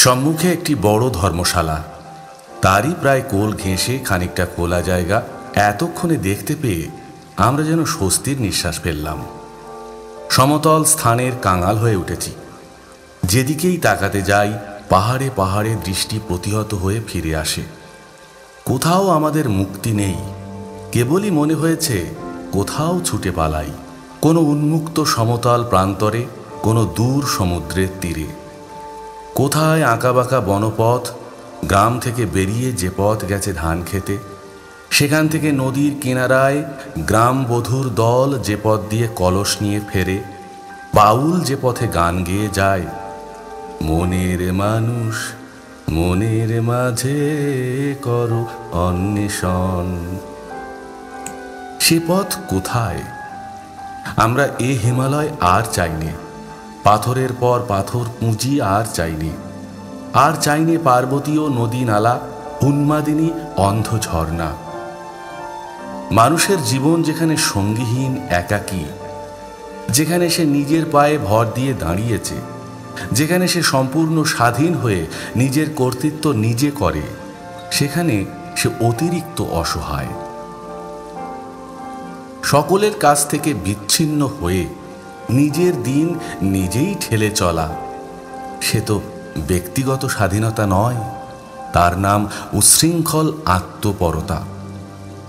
সম্মুখে একটি বড় ধর্মশালা, তারই প্রায় কোল ঘেঁষে খানিকটা খোলা জায়গা। এতক্ষণে দেখতে পেয়ে আমরা যেন স্বস্তির নিঃশ্বাস ফেললাম। সমতল স্থানের কাঙাল হয়ে উঠেছি। যেদিকেই তাকাতে যাই পাহাড়ে পাহাড়ে দৃষ্টি প্রতিহত হয়ে ফিরে আসে। কোথাও আমাদের মুক্তি নেই, কেবলই মনে হয়েছে কোথাও ছুটে পালাই, কোনো উন্মুক্ত সমতল প্রান্তরে, কোনো দূর সমুদ্রের তীরে। কোথায় আঁকাবাঁকা বনপথ, গ্রাম থেকে বেরিয়ে যে পথ গেছে ধান খেতে, সেখান থেকে নদীর কিনারায় গ্রাম বধূর দল যে পথ দিয়ে কলস নিয়ে ফেরে, বাউল যে পথে গান গেয়ে যায়, মনের মানুষ মনের মাঝে করো অন্বেষণ। সে পথ কোথায়? আমরা এ হিমালয় আর চাইনি, পাথরের পর পাথর পুঁজি আর চাইনি, আর চাইনি পার্বতী ও নদী নালা, উন্মাদিনী অন্ধ ঝর্ণা। মানুষের জীবন যেখানে সঙ্গীহীন, একাকী, যেখানে সে নিজের পায়ে ভর দিয়ে দাঁড়িয়েছে, যেখানে সে সম্পূর্ণ স্বাধীন হয়ে নিজের কর্তৃত্ব নিজে করে, সেখানে সে অতিরিক্ত অসহায়। সকলের কাছ থেকে বিচ্ছিন্ন হয়ে নিজের দিন নিজেই ঠেলে চলা, সে তো ব্যক্তিগত স্বাধীনতা নয়, তার নাম উচ্ছৃঙ্খল আত্মপরতা।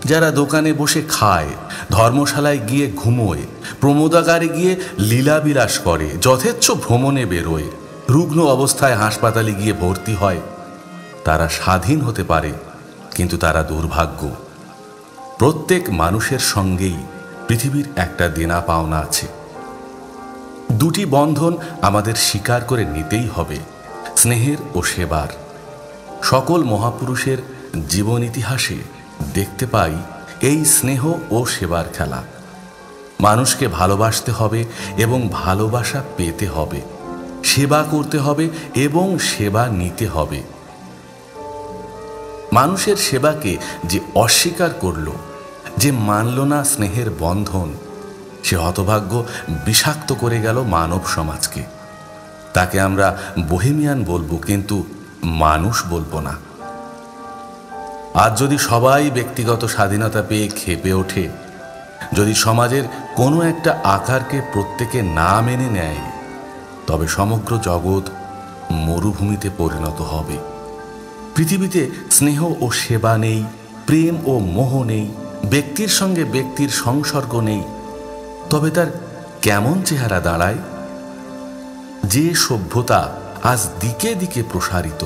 যারা দোকানে বসে খায়, ধর্মশালায় গিয়ে ঘুমোয়, প্রমোদাগারে গিয়ে লীলাবিলাস করে, যথেচ্ছ ভ্রমণে বেরোয়, রুগ্ন অবস্থায় হাসপাতালে গিয়ে ভর্তি হয়, তারা স্বাধীন হতে পারে, কিন্তু তারা দুর্ভাগ্য। প্রত্যেক মানুষের সঙ্গেই পৃথিবীর একটা দেনা পাওনা আছে। দুটি বন্ধন আমাদের স্বীকার করে নিতেই হবে, স্নেহের ও সেবার। সকল মহাপুরুষের জীবন ইতিহাসে দেখতে পাই এই স্নেহ ও সেবার খেলা। মানুষকে ভালোবাসতে হবে এবং ভালোবাসা পেতে হবে, সেবা করতে হবে এবং সেবা নিতে হবে। মানুষের সেবাকে যে অস্বীকার করল, যে মানল না স্নেহের বন্ধন, সে হতভাগ্য বিষাক্ত করে গেল মানব সমাজকে। তাকে আমরা বোহেমিয়ান বলবো, কিন্তু মানুষ বলবো না। আজ যদি সবাই ব্যক্তিগত স্বাধীনতা পেয়ে ক্ষেপে ওঠে, যদি সমাজের কোনো একটা আকারকে প্রত্যেকে না মেনে নেয়, তবে সমগ্র জগৎ মরুভূমিতে পরিণত হবে। পৃথিবীতে স্নেহ ও সেবা নেই, প্রেম ও মোহ নেই, ব্যক্তির সঙ্গে ব্যক্তির সংসর্গ নেই, তবে তার কেমন চেহারা দাঁড়ায়? যে সভ্যতা আজ দিকে দিকে প্রসারিত,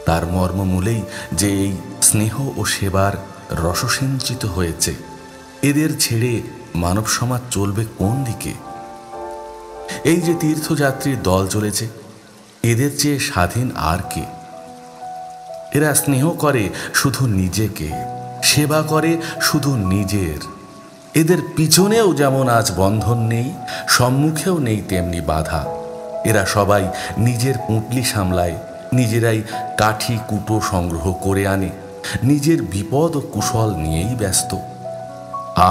তার মর্মমূলেই যে এই স্নেহ ও সেবার রসসিঞ্চিত হয়েছে। এদের ছেড়ে মানব সমাজ চলবে কোন দিকে? এই যে তীর্থযাত্রীর দল চলেছে, এদের চেয়ে স্বাধীন আর কে? এরা স্নেহ করে শুধু নিজেকে, সেবা করে শুধু নিজের। এদের পিছনেও যেমন আজ বন্ধন নেই, সম্মুখেও নেই তেমনি বাধা। এরা সবাই নিজের পুঁটলি সামলায়, নিজেরাই কাঠি কুটো সংগ্রহ করে আনে, নিজের বিপদ ও কুশল নিয়েই ব্যস্ত।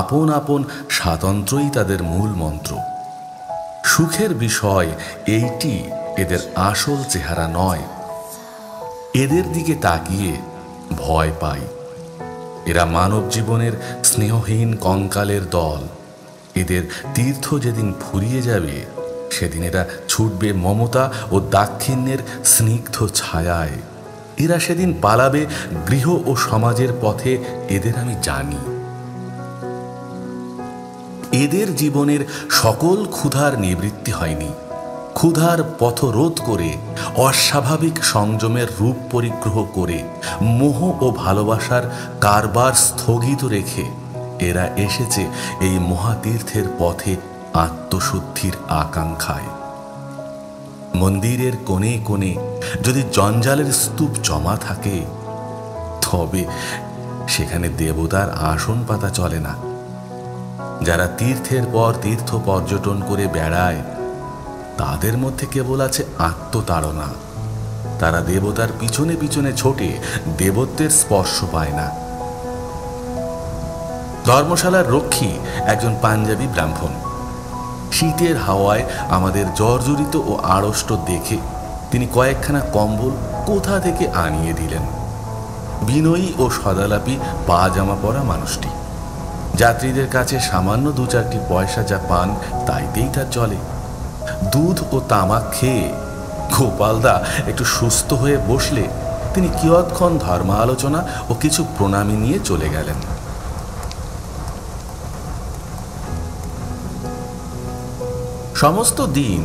আপন আপন স্বাতন্ত্র্যই তাদের মূল মন্ত্র। সুখের বিষয় এইটি এদের আসল চেহারা নয়। এদের দিকে তাকিয়ে ভয় পাই। এরা মানব জীবনের স্নেহহীন কঙ্কালের দল। এদের তীর্থ যেদিন ফুরিয়ে যাবে, সেদিন এরা ছুটবে মমতা ও দাক্ষিণ্যের স্নিগ্ধ ছায়ায়। এরা সেদিন পালাবে গৃহ ও সমাজের পথে, এদের আমি জানি। এদের জীবনের সকল ক্ষুধার নিবৃত্তি হয়নি। ক্ষুধার পথরোধ করে, অস্বাভাবিক সংযমের রূপ পরিগ্রহ করে, মোহ ও ভালোবাসার কারবার স্থগিত রেখে এরা এসেছে এই মহাতীর্থের পথে আত্মশুদ্ধির আকাঙ্ক্ষায়। মন্দিরের কোণে কোণে যদি জঞ্জালের স্তূপ জমা থাকে, তবে সেখানে দেবতার আসন পাতা চলে না। যারা তীর্থের পর তীর্থ পর্যটন করে বেড়ায়, তাদের মধ্যে কেবল আছে আত্মতাড়না। তারা দেবতার পিছনে পিছনে ছোটে, দেবত্বের স্পর্শ পায় না। ধর্মশালার রক্ষী একজন পাঞ্জাবি ব্রাহ্মণ। শীতের হাওয়ায় আমাদের জর্জরিত ও আড়ষ্ট দেখে তিনি কয়েকখানা কম্বল কোথা থেকে আনিয়ে দিলেন। বিনয়ী ও সদালাপি পাজামা পরা মানুষটি যাত্রীদের কাছে সামান্য 2-4টি পয়সা যা পান তাইতেই তার চলে। দুধ ও তামাক খেয়ে গোপালদা একটু সুস্থ হয়ে বসলে তিনি কিয়ৎক্ষণ ধর্ম আলোচনা ও কিছু প্রণামী নিয়ে চলে গেলেন। সমস্ত দিন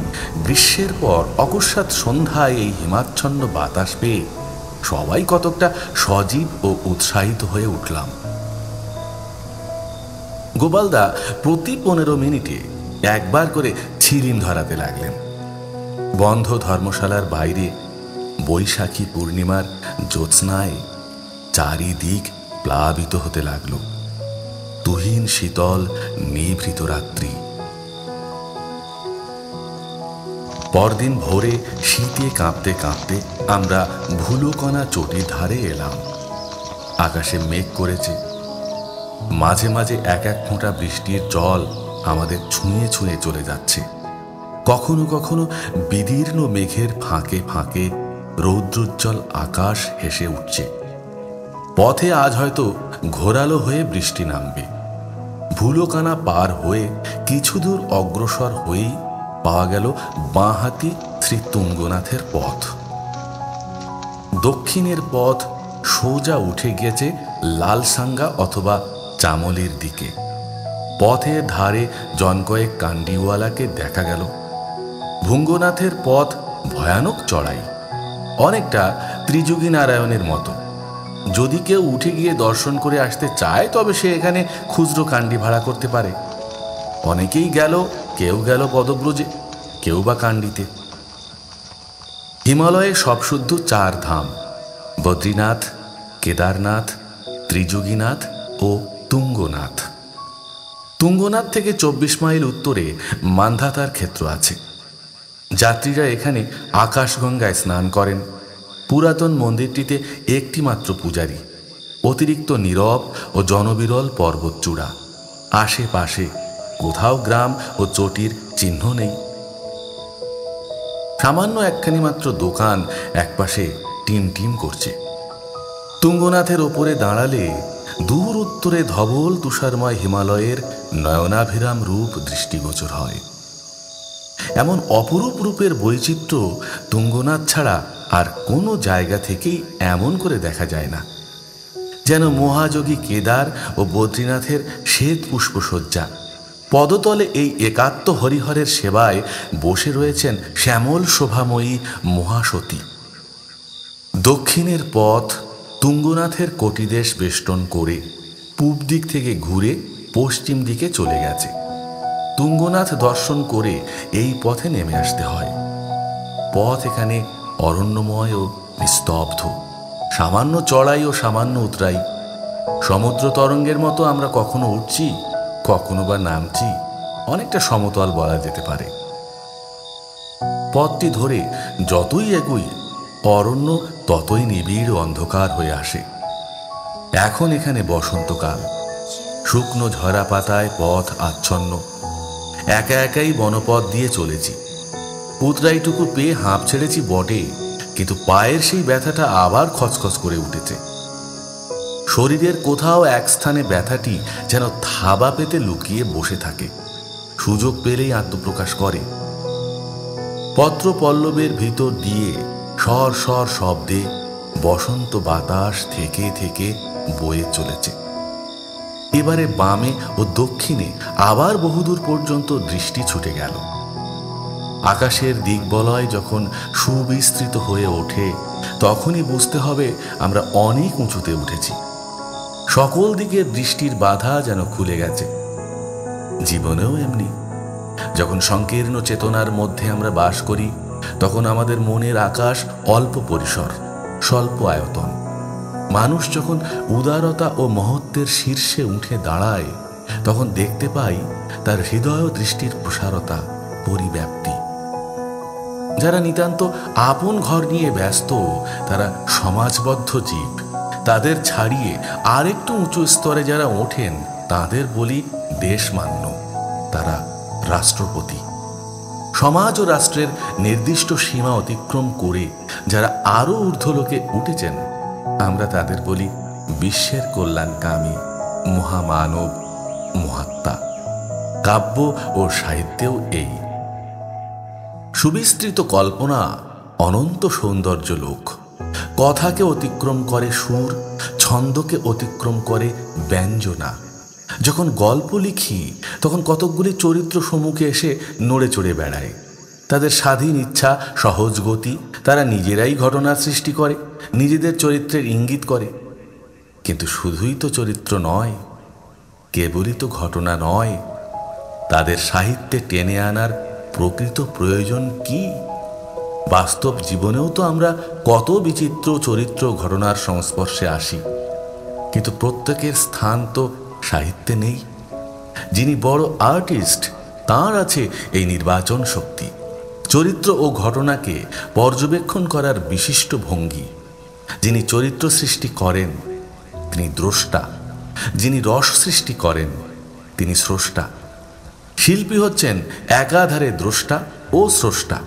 গ্রীষ্মের পর অকস্মাৎ সন্ধ্যায় এই হিমাচ্ছন্ন বাতাস পেয়ে সবাই কতকটা সজীব ও উৎসাহিত হয়ে উঠলাম। গোপালদা প্রতি 15 মিনিটে একবার করে ছিলিম ধরাতে লাগলেন। বন্ধ ধর্মশালার বাইরে বৈশাখী পূর্ণিমার জ্যোৎস্নায় চারিদিক প্লাবিত হতে লাগল। তুহিন শীতল নিভৃত রাত্রি। পরদিন ভোরে শীতে কাঁপতে কাঁপতে আমরা ভুলুকণা চটির ধারে এলাম। আকাশে মেঘ করেছে, মাঝে মাঝে এক এক ফোঁটা বৃষ্টির জল আমাদের ছুঁয়ে ছুঁয়ে চলে যাচ্ছে। কখনো কখনো বিদীর্ণ মেঘের ফাঁকে ফাঁকে রৌদ্রোজ্জ্বল আকাশ হেসে উঠছে। পথে আজ হয়তো ঘোরালো হয়ে বৃষ্টি নামবে। ভুলুকণা পার হয়ে কিছু দূর অগ্রসর হয়েই পাওয়া গেল বাঁহাতি শ্রী তুঙ্গনাথের পথ। দক্ষিণের পথ সোজা উঠে গিয়েছে লালসাঙ্গা অথবা চামলির দিকে। পথের ধারে জনকয়েক কান্ডিওয়ালাকে দেখা গেল। ভুঙ্গনাথের পথ ভয়ানক চড়াই, অনেকটা ত্রিযুগী নারায়ণের মতো। যদি কেউ উঠে গিয়ে দর্শন করে আসতে চায় তবে সে এখানে খুচরো কান্ডি ভাড়া করতে পারে। অনেকেই গেল, কেউ গেল পদব্রজে, কেউ বা কান্ডিতে। হিমালয়ে সবশুদ্ধ 4 ধাম, বদ্রীনাথ, কেদারনাথ, ত্রিযোগীনাথ ও তুঙ্গনাথ। তুঙ্গনাথ থেকে 24 মাইল উত্তরে মান্ধাতার ক্ষেত্র আছে। যাত্রীরা এখানে আকাশগঙ্গায় স্নান করেন। পুরাতন মন্দিরটিতে একটি মাত্র পূজারী, অতিরিক্ত নীরব ও জনবিরল পর্বতচূড়া। আশেপাশে কোথাও গ্রাম ও চটির চিহ্ন নেই। সামান্য একখানি মাত্র দোকান একপাশে টিম টিম করছে। তুঙ্গনাথের ওপরে দাঁড়ালে দূর উত্তরে ধবল তুষারময় হিমালয়ের নয়নাভিরাম রূপ দৃষ্টিগোচর হয়। এমন অপরূপ রূপের বৈচিত্র্য তুঙ্গনাথ ছাড়া আর কোনো জায়গা থেকেই এমন করে দেখা যায় না। যেন মহাযোগী কেদার ও বদ্রীনাথের শ্বেত পুষ্পসজ্জা। পদতলে এই একাত্ম হরিহরের সেবায় বসে রয়েছেন শ্যামল শোভাময়ী মহাসতী। দক্ষিণের পথ তুঙ্গনাথের কটিদেশ বেষ্টন করে পূব দিক থেকে ঘুরে পশ্চিম দিকে চলে গেছে। তুঙ্গনাথ দর্শন করে এই পথে নেমে আসতে হয়। পথ এখানে অরণ্যময় ও নিস্তব্ধ, সামান্য চড়াই ও সামান্য উতরাই। সমুদ্র তরঙ্গের মতো আমরা কখনো উঠছি, কখনো বা নামছি, অনেকটা সমতল বলা যেতে পারে। পথটি ধরে যতই এগোই অরণ্য ততই নিবিড় অন্ধকার হয়ে আসে। এখন এখানে বসন্তকাল। শুকনো ঝরা পাতায় পথ আচ্ছন্ন। একা একাই বনপথ দিয়ে চলেছি। উতরাইটুকু পেয়ে হাঁপ ছেড়েছি বটে, কিন্তু পায়ের সেই ব্যথাটা আবার খচখচ করে উঠেছে। শরীরের কোথাও এক স্থানে ব্যথাটি যেন থাবা পেতে লুকিয়ে বসে থাকে, সুযোগ পেলেই আত্মপ্রকাশ করে। পত্র পল্লবের ভিতর দিয়ে সর সর শব্দে বসন্ত বাতাস থেকে থেকে বয়ে চলেছে। এবারে বামে ও দক্ষিণে আবার বহুদূর পর্যন্ত দৃষ্টি ছুটে গেল। আকাশের দিকবলয় যখন সুবিস্তৃত হয়ে ওঠে তখনই বুঝতে হবে আমরা অনেক উঁচুতে উঠেছি। সকল দিকের দৃষ্টির বাধা যেন খুলে গেছে। জীবনেও এমনি। যখন সংকীর্ণ চেতনার মধ্যে আমরা বাস করি তখন আমাদের মনের আকাশ অল্প পরিসর, স্বল্প আয়তন। মানুষ যখন উদারতা ও মহত্বের শীর্ষে উঠে দাঁড়ায় তখন দেখতে পাই তার হৃদয় দৃষ্টির প্রসারতা, পরিব্যাপ্তি। যারা নিতান্ত আপন ঘর নিয়ে ব্যস্ত তারা সমাজবদ্ধ জীব। তাদের ছাড়িয়ে আরেকটু উঁচু স্তরে যারা ওঠেন তাদের বলি দেশমান্য, তারা রাষ্ট্রপতি। সমাজ ও রাষ্ট্রের নির্দিষ্ট সীমা অতিক্রম করে যারা আরো ঊর্ধ্বলোকে উঠেছেন, আমরা তাদের বলি বিশ্বের কল্যাণকামী মহামানব, মহাত্মা। কাব্য ও সাহিত্যেও এই সুবিস্তৃত কল্পনা অনন্ত সৌন্দর্য লোক। কথাকে অতিক্রম করে সুর, ছন্দকে অতিক্রম করে ব্যঞ্জনা। যখন গল্প লিখি তখন কতকগুলি চরিত্র সম্মুখে এসে নড়ে চড়ে বেড়ায়। তাদের স্বাধীন ইচ্ছা, সহজ গতি, তারা নিজেরাই ঘটনার সৃষ্টি করে, নিজেদের চরিত্রের ইঙ্গিত করে। কিন্তু শুধুই তো চরিত্র নয়, কেবলই তো ঘটনা নয়, তাদের সাহিত্যে টেনে আনার প্রকৃত প্রয়োজন কি? বাস্তব জীবনেও তো আমরা কত বিচিত্র চরিত্র ঘটনার সংস্পর্শে আসি, কিন্তু প্রত্যেকের স্থান তো সাহিত্যে নেই। যিনি বড় আর্টিস্ট, তাঁর আছে এই নির্বাচন শক্তি, চরিত্র ও ঘটনাকে পর্যবেক্ষণ করার বিশিষ্ট ভঙ্গি। যিনি চরিত্র সৃষ্টি করেন তিনি দ্রষ্টা, যিনি রস সৃষ্টি করেন তিনি স্রষ্টা। শিল্পী হচ্ছেন একাধারে দ্রষ্টা ও স্রষ্টা।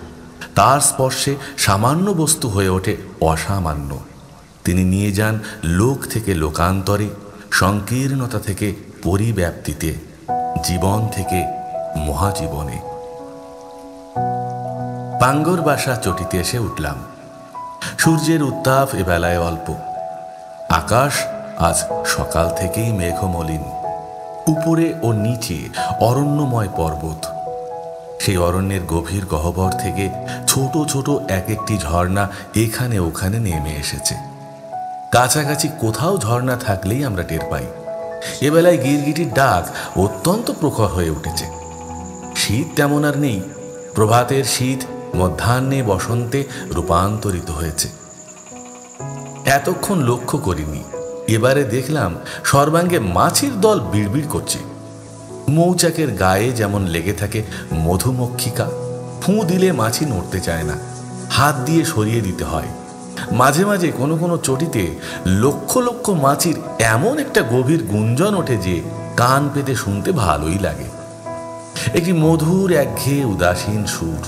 তার স্পর্শে সামান্য বস্তু হয়ে ওঠে অসামান্য। তিনি নিয়ে যান লোক থেকে লোকান্তরে, সংকীর্ণতা থেকে পরিব্যাপ্তিতে, জীবন থেকে মহাজীবনে। পাঙ্গর বাসা চটিতে এসে উঠলাম। সূর্যের উত্তাপ এবেলায় অল্প। আকাশ আজ সকাল থেকেই মেঘমলিন। উপরে ও নিচে অরণ্যময় পর্বত। সেই অরণ্যের গভীর গহ্বর থেকে ছোট ছোট এক একটি ঝর্ণা এখানে ওখানে নেমে এসেছে। কাছাকাছি কোথাও ঝর্ণা থাকলেই আমরা টের পাই। এবেলায় গিরগিটির ডাক অত্যন্ত প্রখর হয়ে উঠেছে। শীত তেমন আর নেই। প্রভাতের শীত মধ্যাহ্নে বসন্তে রূপান্তরিত হয়েছে। এতক্ষণ লক্ষ্য করিনি, এবারে দেখলাম সর্বাঙ্গে মাছির দল বিড়বিড় করছে। মৌচাকের গায়ে যেমন লেগে থাকে মধুমক্ষিকা, ফুঁ দিলে মাছি নড়তে চায় না, হাত দিয়ে সরিয়ে দিতে হয়। মাঝে মাঝে কোনো কোনো চটিতে লক্ষ লক্ষ মাছির এমন একটা গভীর গুঞ্জন ওঠে যে কান পেতে শুনতে ভালোই লাগে। একটি মধুর একঘেয়ে উদাসীন সুর।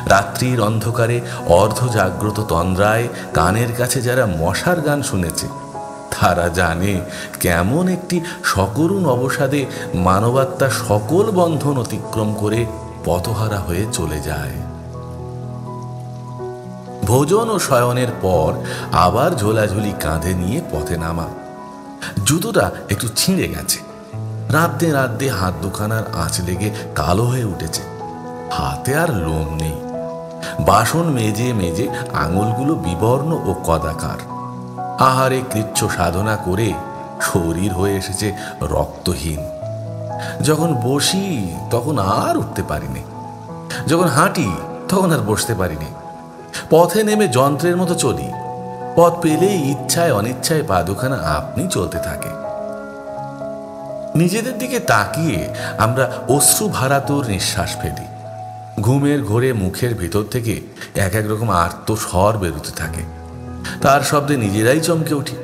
রাত্রির অন্ধকারে অর্ধ জাগ্রত তন্দ্রায় কানের কাছে যারা মশার গান শুনেছে তারা জানে কেমন একটি সকরুণ অবসাদে মানবাত্মা সকল বন্ধন অতিক্রম করে পথহারা হয়ে চলে যায়। ভোজন ও শয়নের পর আবার ঝোলাঝুলি কাঁধে নিয়ে পথে নামা। জুতোটা একটু ছিঁড়ে গেছে। রাঁধতে রাঁধতে হাত দুখানার আঁচ লেগে কালো হয়ে উঠেছে। হাতে আর লোম নেই। বাসন মেজে মেজে আঙুলগুলো বিবর্ণ ও কদাকার। আহারে কৃচ্ছ সাধনা করে শরীর হয়ে এসেছে রক্তহীন। যখন বসি তখন আর উঠতে পারিনি, যখন হাঁটি তখন আর বসতে পারিনি। পথে নেমে যন্ত্রের মতো চলি। পথ পেলেই ইচ্ছায় অনিচ্ছায় পা দুখানা আপনি চলতে থাকে। নিজেদের দিকে তাকিয়ে আমরা অশ্রু ভারাতুর নিঃশ্বাস ফেলি। ঘুমের ঘোরে মুখের ভিতর থেকে এক এক রকম আর্ত স্বর বেরোতে থাকে। তার শব্দে নিজেরাই চমকে উঠি।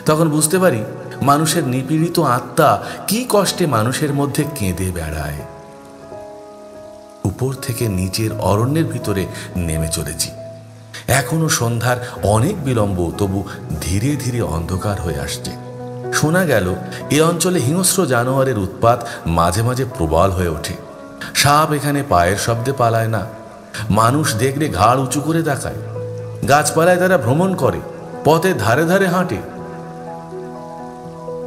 তখন বুঝতে পারি মানুষের নিপীড়িত আত্মা কি কষ্টে মানুষের মধ্যে কেঁদে বেড়ায়। উপর থেকে নিচের অরণ্যের ভিতরে নেমে চলেছি। এখনো সন্ধ্যার অনেক বিলম্ব, তবু ধীরে ধীরে অন্ধকার হয়ে আসছে। শোনা গেল এ অঞ্চলে হিংস্র জানোয়ারের উৎপাত মাঝে মাঝে প্রবল হয়ে ওঠে। সাপ এখানে পায়ের শব্দে পালায় না। মানুষ দেখলে ঘাড় উঁচু করে তাকায়। গাছপালায় তারা ভ্রমণ করে, পথে ধারে ধারে হাঁটে।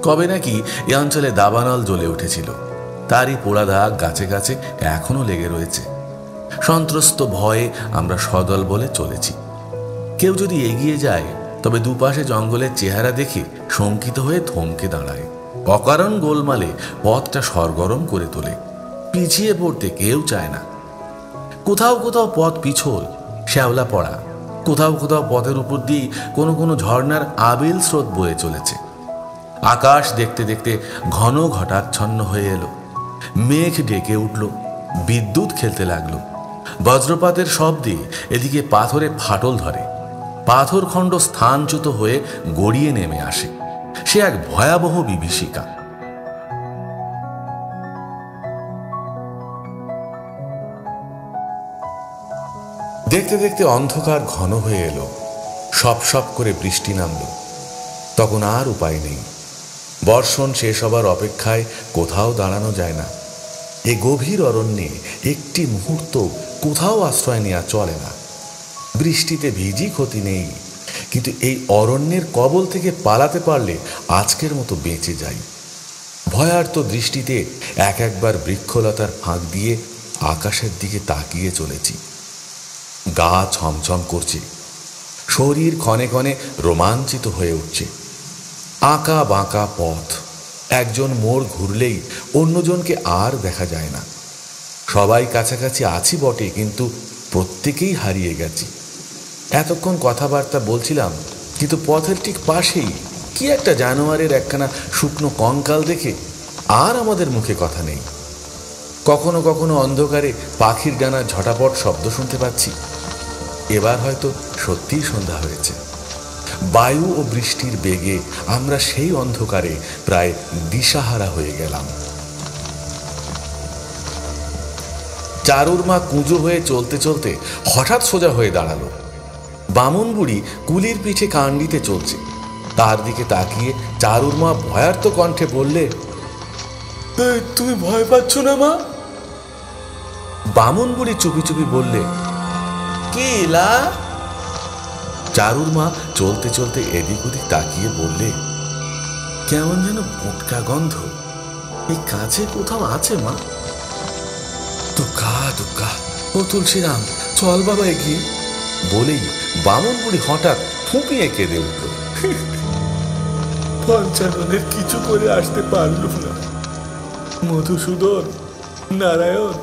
কবে নাকি এ অঞ্চলে দাবানল জ্বলে উঠেছিল। তারই পোড়া দাগ গাছে গাছে এখনো লেগে রয়েছে। সন্ত্রস্ত ভয়ে আমরা সদল বলে চলেছি। কেউ যদি এগিয়ে যায় তবে দুপাশে জঙ্গলের চেহারা দেখে শঙ্কিত হয়ে থমকে দাঁড়ায়। অকারণ গোলমালে পথটা সরগরম করে তোলে। পিছিয়ে পড়তে কেউ চায় না। কোথাও কোথাও পথ পিছল, শ্যাওলা পড়া। কোথাও কোথাও পথের উপর দিয়ে কোনো কোনো ঝর্ণার আবিল স্রোত বয়ে চলেছে। আকাশ দেখতে দেখতে ঘন ঘটাচ্ছন্ন হয়ে এলো। মেঘ ডেকে উঠল, বিদ্যুৎ খেলতে লাগলো। বজ্রপাতের শব্দে এদিকে পাথরে ফাটল ধরে। পাথরখণ্ড স্থানচ্যুত হয়ে গড়িয়ে নেমে আসে। সে এক ভয়াবহ বিভীষিকা। দেখতে দেখতে অন্ধকার ঘন হয়ে এলো, সপ সপ করে বৃষ্টি নামল। তখন আর উপায় নেই, বর্ষণ শেষ হবার অপেক্ষায় কোথাও দাঁড়ানো যায় না। এ গভীর অরণ্যে একটি মুহূর্ত কোথাও আশ্রয় নেওয়া চলে না। বৃষ্টিতে ভিজি ক্ষতি নেই, কিন্তু এই অরণ্যের কবল থেকে পালাতে পারলে আজকের মতো বেঁচে যাই। ভয়ার্ত দৃষ্টিতে একবার বৃক্ষলতার ফাঁক দিয়ে আকাশের দিকে তাকিয়ে চলেছি। গা ছমছম করছে, শরীর ক্ষণে ক্ষণে রোমাঞ্চিত হয়ে উঠছে। আঁকা বাঁকা পথ, একজন মোড় ঘুরলেই অন্যজনকে আর দেখা যায় না। সবাই কাছাকাছি আছি বটে, কিন্তু প্রত্যেকেই হারিয়ে গেছি। এতক্ষণ কথাবার্তা বলছিলাম, কিন্তু পথের ঠিক পাশেই কি একটা জানোয়ারের একখানা শুকনো কঙ্কাল দেখে আর আমাদের মুখে কথা নেই। কখনো কখনো অন্ধকারে পাখির ডানার ঝটাপট শব্দ শুনতে পাচ্ছি। এবার হয়তো সত্যিই সন্ধ্যা হয়েছে। বায়ু ও বৃষ্টির বেগে আমরা সেই অন্ধকারে প্রায় দিশাহারা হয়ে গেলাম। চারুর মা কুঁজো হয়ে চলতে চলতে হঠাৎ সোজা হয়ে দাঁড়ালো। বামুন বুড়ি কুলির পিঠে কান দিতে চলছে। তার দিকে তাকিয়ে চারুর মা ভয়ার্ত কণ্ঠে বললে, তুমি ভয় পাচ্ছ না মা? বামুন বুড়ি চুপি চুপি বললে, কি লা? চারুর মা চলতে চলতে এদিক ওদিক তাকিয়ে বললে, কেমন যেন মোটকা গন্ধ এই কাছে কোথাও আছে মা। দুঃখা দুঃখা, ও তুলসীরাম, চল বাবা এগিয়ে। বলেই বামুন বুড়ি হঠাৎ ফুঁপিয়ে কেঁদে উঠল। পঞ্চাননের কিছু করে আসতে পারলুম না, মধুসূদন, নারায়ণ।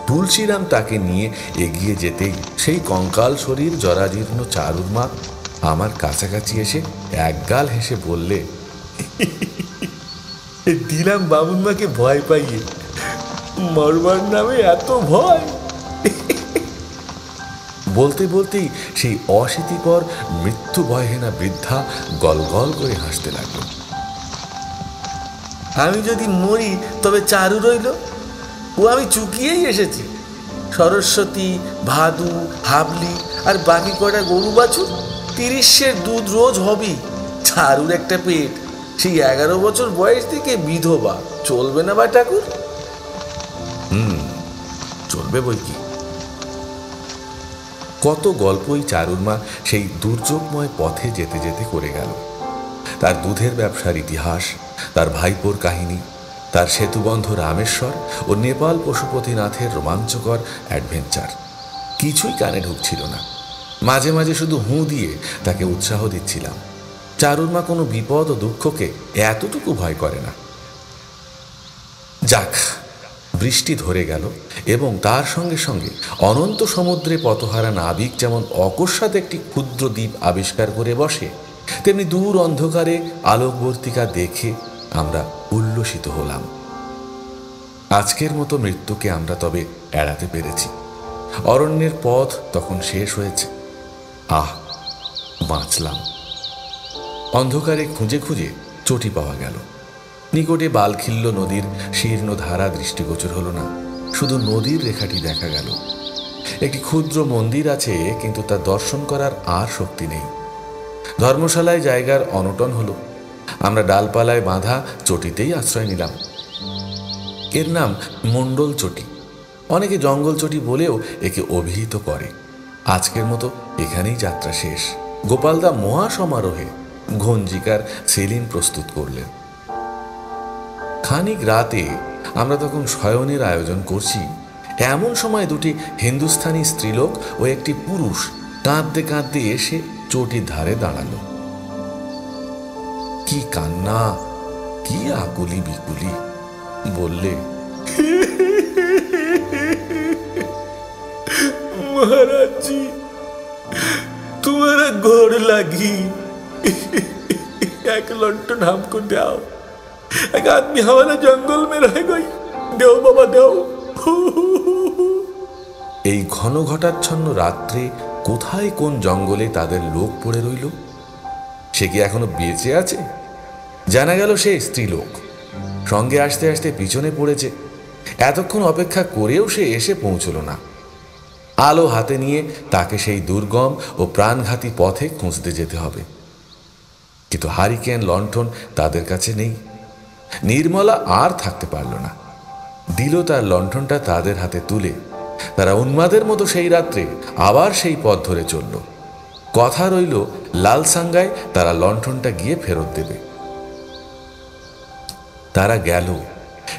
তুলসীরাম তাকে নিয়ে এগিয়ে যেতেই সেই কঙ্কাল শরীর জরাজীর্ণ চারুর মা আমার কাছাকাছি এসে একগাল হেসে বললে, দিলাম বামুন মাকে ভয় পাইয়ে, মরবার নামে এত ভয়। বলতে বলতেই সেই অশীতিপর মৃত্যু ভয়হীনা বৃদ্ধা গল গল করে হাসতে লাগলো। আমি যদি মরি তবে চারু রইল, ও আমি চুকিয়েই এসেছি। সরস্বতী, ভাদু, হাবলি আর বাকি কটা গরু বাছুর, 30 দুধ রোজ হবেই। চারুর একটা পেট, সেই 11 বছর বয়স থেকে বিধবা, চলবে না বা ঠাকুর? চলবে বই কি। কত গল্পই চারুর মা সেই দুর্যোগময় পথে যেতে যেতে করে গেল। তার দুধের ব্যবসার ইতিহাস, তার ভাইপোর কাহিনী, তার সেতুবন্ধ রামেশ্বর ও নেপাল পশুপতিনাথের রোমাঞ্চকর অ্যাডভেঞ্চার কিছুই কানে ঢুকছিল না। মাঝে মাঝে শুধু হুঁ দিয়ে তাকে উৎসাহ দিচ্ছিলাম। চারুর মা কোনো বিপদ ও দুঃখকে এতটুকু ভয় করে না। যাক, বৃষ্টি ধরে গেল এবং তার সঙ্গে সঙ্গে অনন্ত সমুদ্রে পথহারা নাবিক যেমন অকস্মাৎ একটি ক্ষুদ্র দ্বীপ আবিষ্কার করে বসে, তেমনি দূর অন্ধকারে আলোকবর্তিকা দেখে আমরা উল্লসিত হলাম। আজকের মতো মৃত্যুকে আমরা তবে এড়াতে পেরেছি। অরণ্যের পথ তখন শেষ হয়েছে। আহ, বাঁচলাম। অন্ধকারে খুঁজে খুঁজে চটি পাওয়া গেল। নিকটে বালখিল্য নদীর শীর্ণ ধারা দৃষ্টিগোচর হলো না, শুধু নদীর রেখাটি দেখা গেল। একটি ক্ষুদ্র মন্দির আছে, কিন্তু তা দর্শন করার আর শক্তি নেই। ধর্মশালায় জায়গার অনটন হলো। আমরা ডালপালায় বাঁধা চটিতেই আশ্রয় নিলাম। এর নাম মণ্ডল চটি, অনেকে জঙ্গল চটি বলেও একে অভিহিত করে। আজকের মতো এখানেই যাত্রা শেষ। গোপালদা মহা সমারোহে ঘঞ্জিকার সেলিন প্রস্তুত করলেন। খানিক রাতে আমরা তখন শয়নের আয়োজন করছি, এমন সময় দুটি হিন্দুস্থানি স্ত্রীলোক ও একটি পুরুষ কাঁদতে কাঁদতে এসে চটির ধারে দাঁড়ালো। কি কান্না, কি আকুলি বিকুলি! বললে, महाराज जी, तुम्हारा गोड़ लगी, एक लंटन हमको दो। एक आदमी हमारा जंगल में रह गई, देव बाबा देव। এই ঘন ঘটাচ্ছন্ন রাত্রে কোথায় কোন জঙ্গলে তাদের লোক পড়ে রইল? সে কি এখনো বেঁচে আছে? জানা গেল সে স্ত্রীলোক, সঙ্গে আসতে আসতে পিছনে পড়েছে। এতক্ষণ অপেক্ষা করেও সে এসে পৌঁছল না। আলো হাতে নিয়ে তাকে সেই দুর্গম ও প্রাণঘাতী পথে খুঁজতে যেতে হবে। কিন্তু হারিকেন লণ্ঠন তাদের কাছে নেই। নির্মলা আর থাকতে পারল না, দিল তার লণ্ঠনটা তাদের হাতে তুলে। তারা উন্মাদের মতো সেই রাত্রে আবার সেই পথ ধরে চলল। কথা রইল লালসাঙ্গায় তারা লণ্ঠনটা গিয়ে ফেরত দেবে। তারা গেল,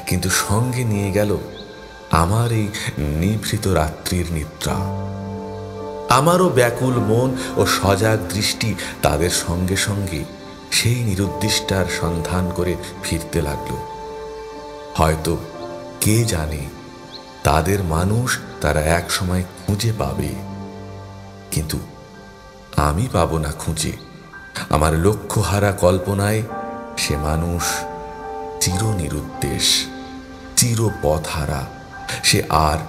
কিন্তু সঙ্গে নিয়ে গেল আমার এই নিভৃত রাত্রির নিদ্রা। আমারও ব্যাকুল মন ও সজাগ দৃষ্টি তাদের সঙ্গে সঙ্গে সেই নিরুদ্দিষ্টার সন্ধান করে ফিরতে লাগলো। হয়তো কে জানে তাদের মানুষ তারা এক সময় খুঁজে পাবে, কিন্তু আমি পাবো না খুঁজে। আমার লক্ষ্যহারা কল্পনায় সে মানুষ চির নিরুদ্দেশ, চির পথহারা। সে আর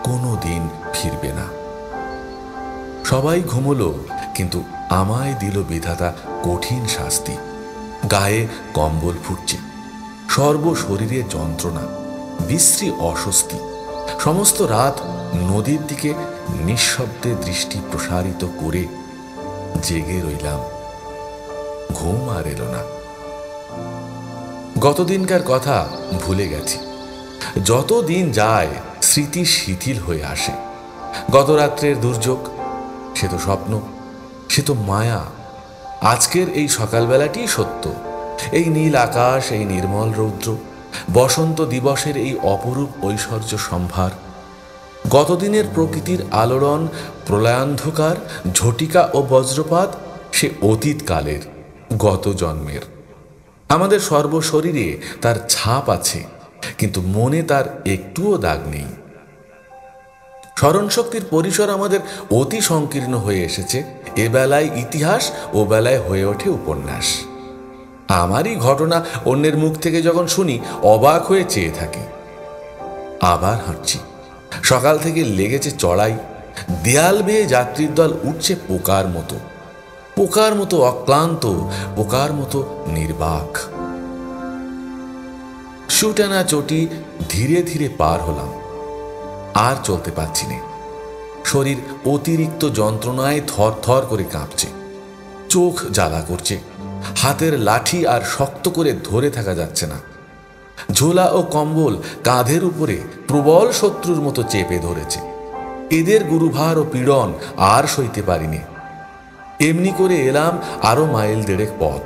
কোনো দিন ফিরবে না। সবাই ঘুমলো, কিন্তু আমায় দিল বিধাতা কঠিন শাস্তি। গায়ে কম্বল ফুটছে, সর্বশরীরে যন্ত্রণা, বিশ্রী অস্বস্তি। সমস্ত রাত নদীর দিকে নিঃশব্দে দৃষ্টি প্রসারিত করে জেগে রইলাম। ঘুম আর এলো না। গতদিনকার কথা ভুলে গেছি। যত দিন যায় স্মৃতি শিথিল হয়ে আসে। গত রাত্রের দুর্যোগ সে তো স্বপ্ন, সে তো মায়া। আজকের এই সকালবেলাটি সত্য। এই নীল আকাশ, এই নির্মল রৌদ্র, বসন্ত দিবসের এই অপরূপ ঐশ্বর্য সম্ভার, গতদিনের প্রকৃতির আলোড়ন, প্রলয়ান্ধকার, ঝটিকা ও বজ্রপাত সে অতীতকালের, গত জন্মের। আমাদের সর্বশরীরে তার ছাপ আছে, কিন্তু মনে তার একটুও দাগ নেই। স্মরণশক্তির পরিসর আমাদের অতি সংকীর্ণ হয়ে এসেছে। এ বেলায় ইতিহাস, ও বেলায় হয়ে ওঠে উপন্যাস। আমারই ঘটনা অন্যের মুখ থেকে যখন শুনি অবাক হয়ে চেয়ে থাকি। আবার হাঁটছি। সকাল থেকে লেগেছে চড়াই। দেয়াল বেয়ে যাত্রীর দল উঠছে পোকার মতো, পোকার মতো অক্লান্ত, পোকার মতো নির্বাক। সুটানা চটি ধীরে ধীরে পার হলাম। আর চলতে পারছি না। শরীর অতিরিক্ত যন্ত্রণায় থর থর করে কাঁপছে, চোখ জ্বালা করছে। হাতের লাঠি আর শক্ত করে ধরে থাকা যাচ্ছে না। ঝোলা ও কম্বল কাঁধের উপরে প্রবল শত্রুর মতো চেপে ধরেছে। এদের গুরুভার ও পীড়ন আর সইতে পারিনি। এমনি করে এলাম আরো মাইল দেড়েক পথ।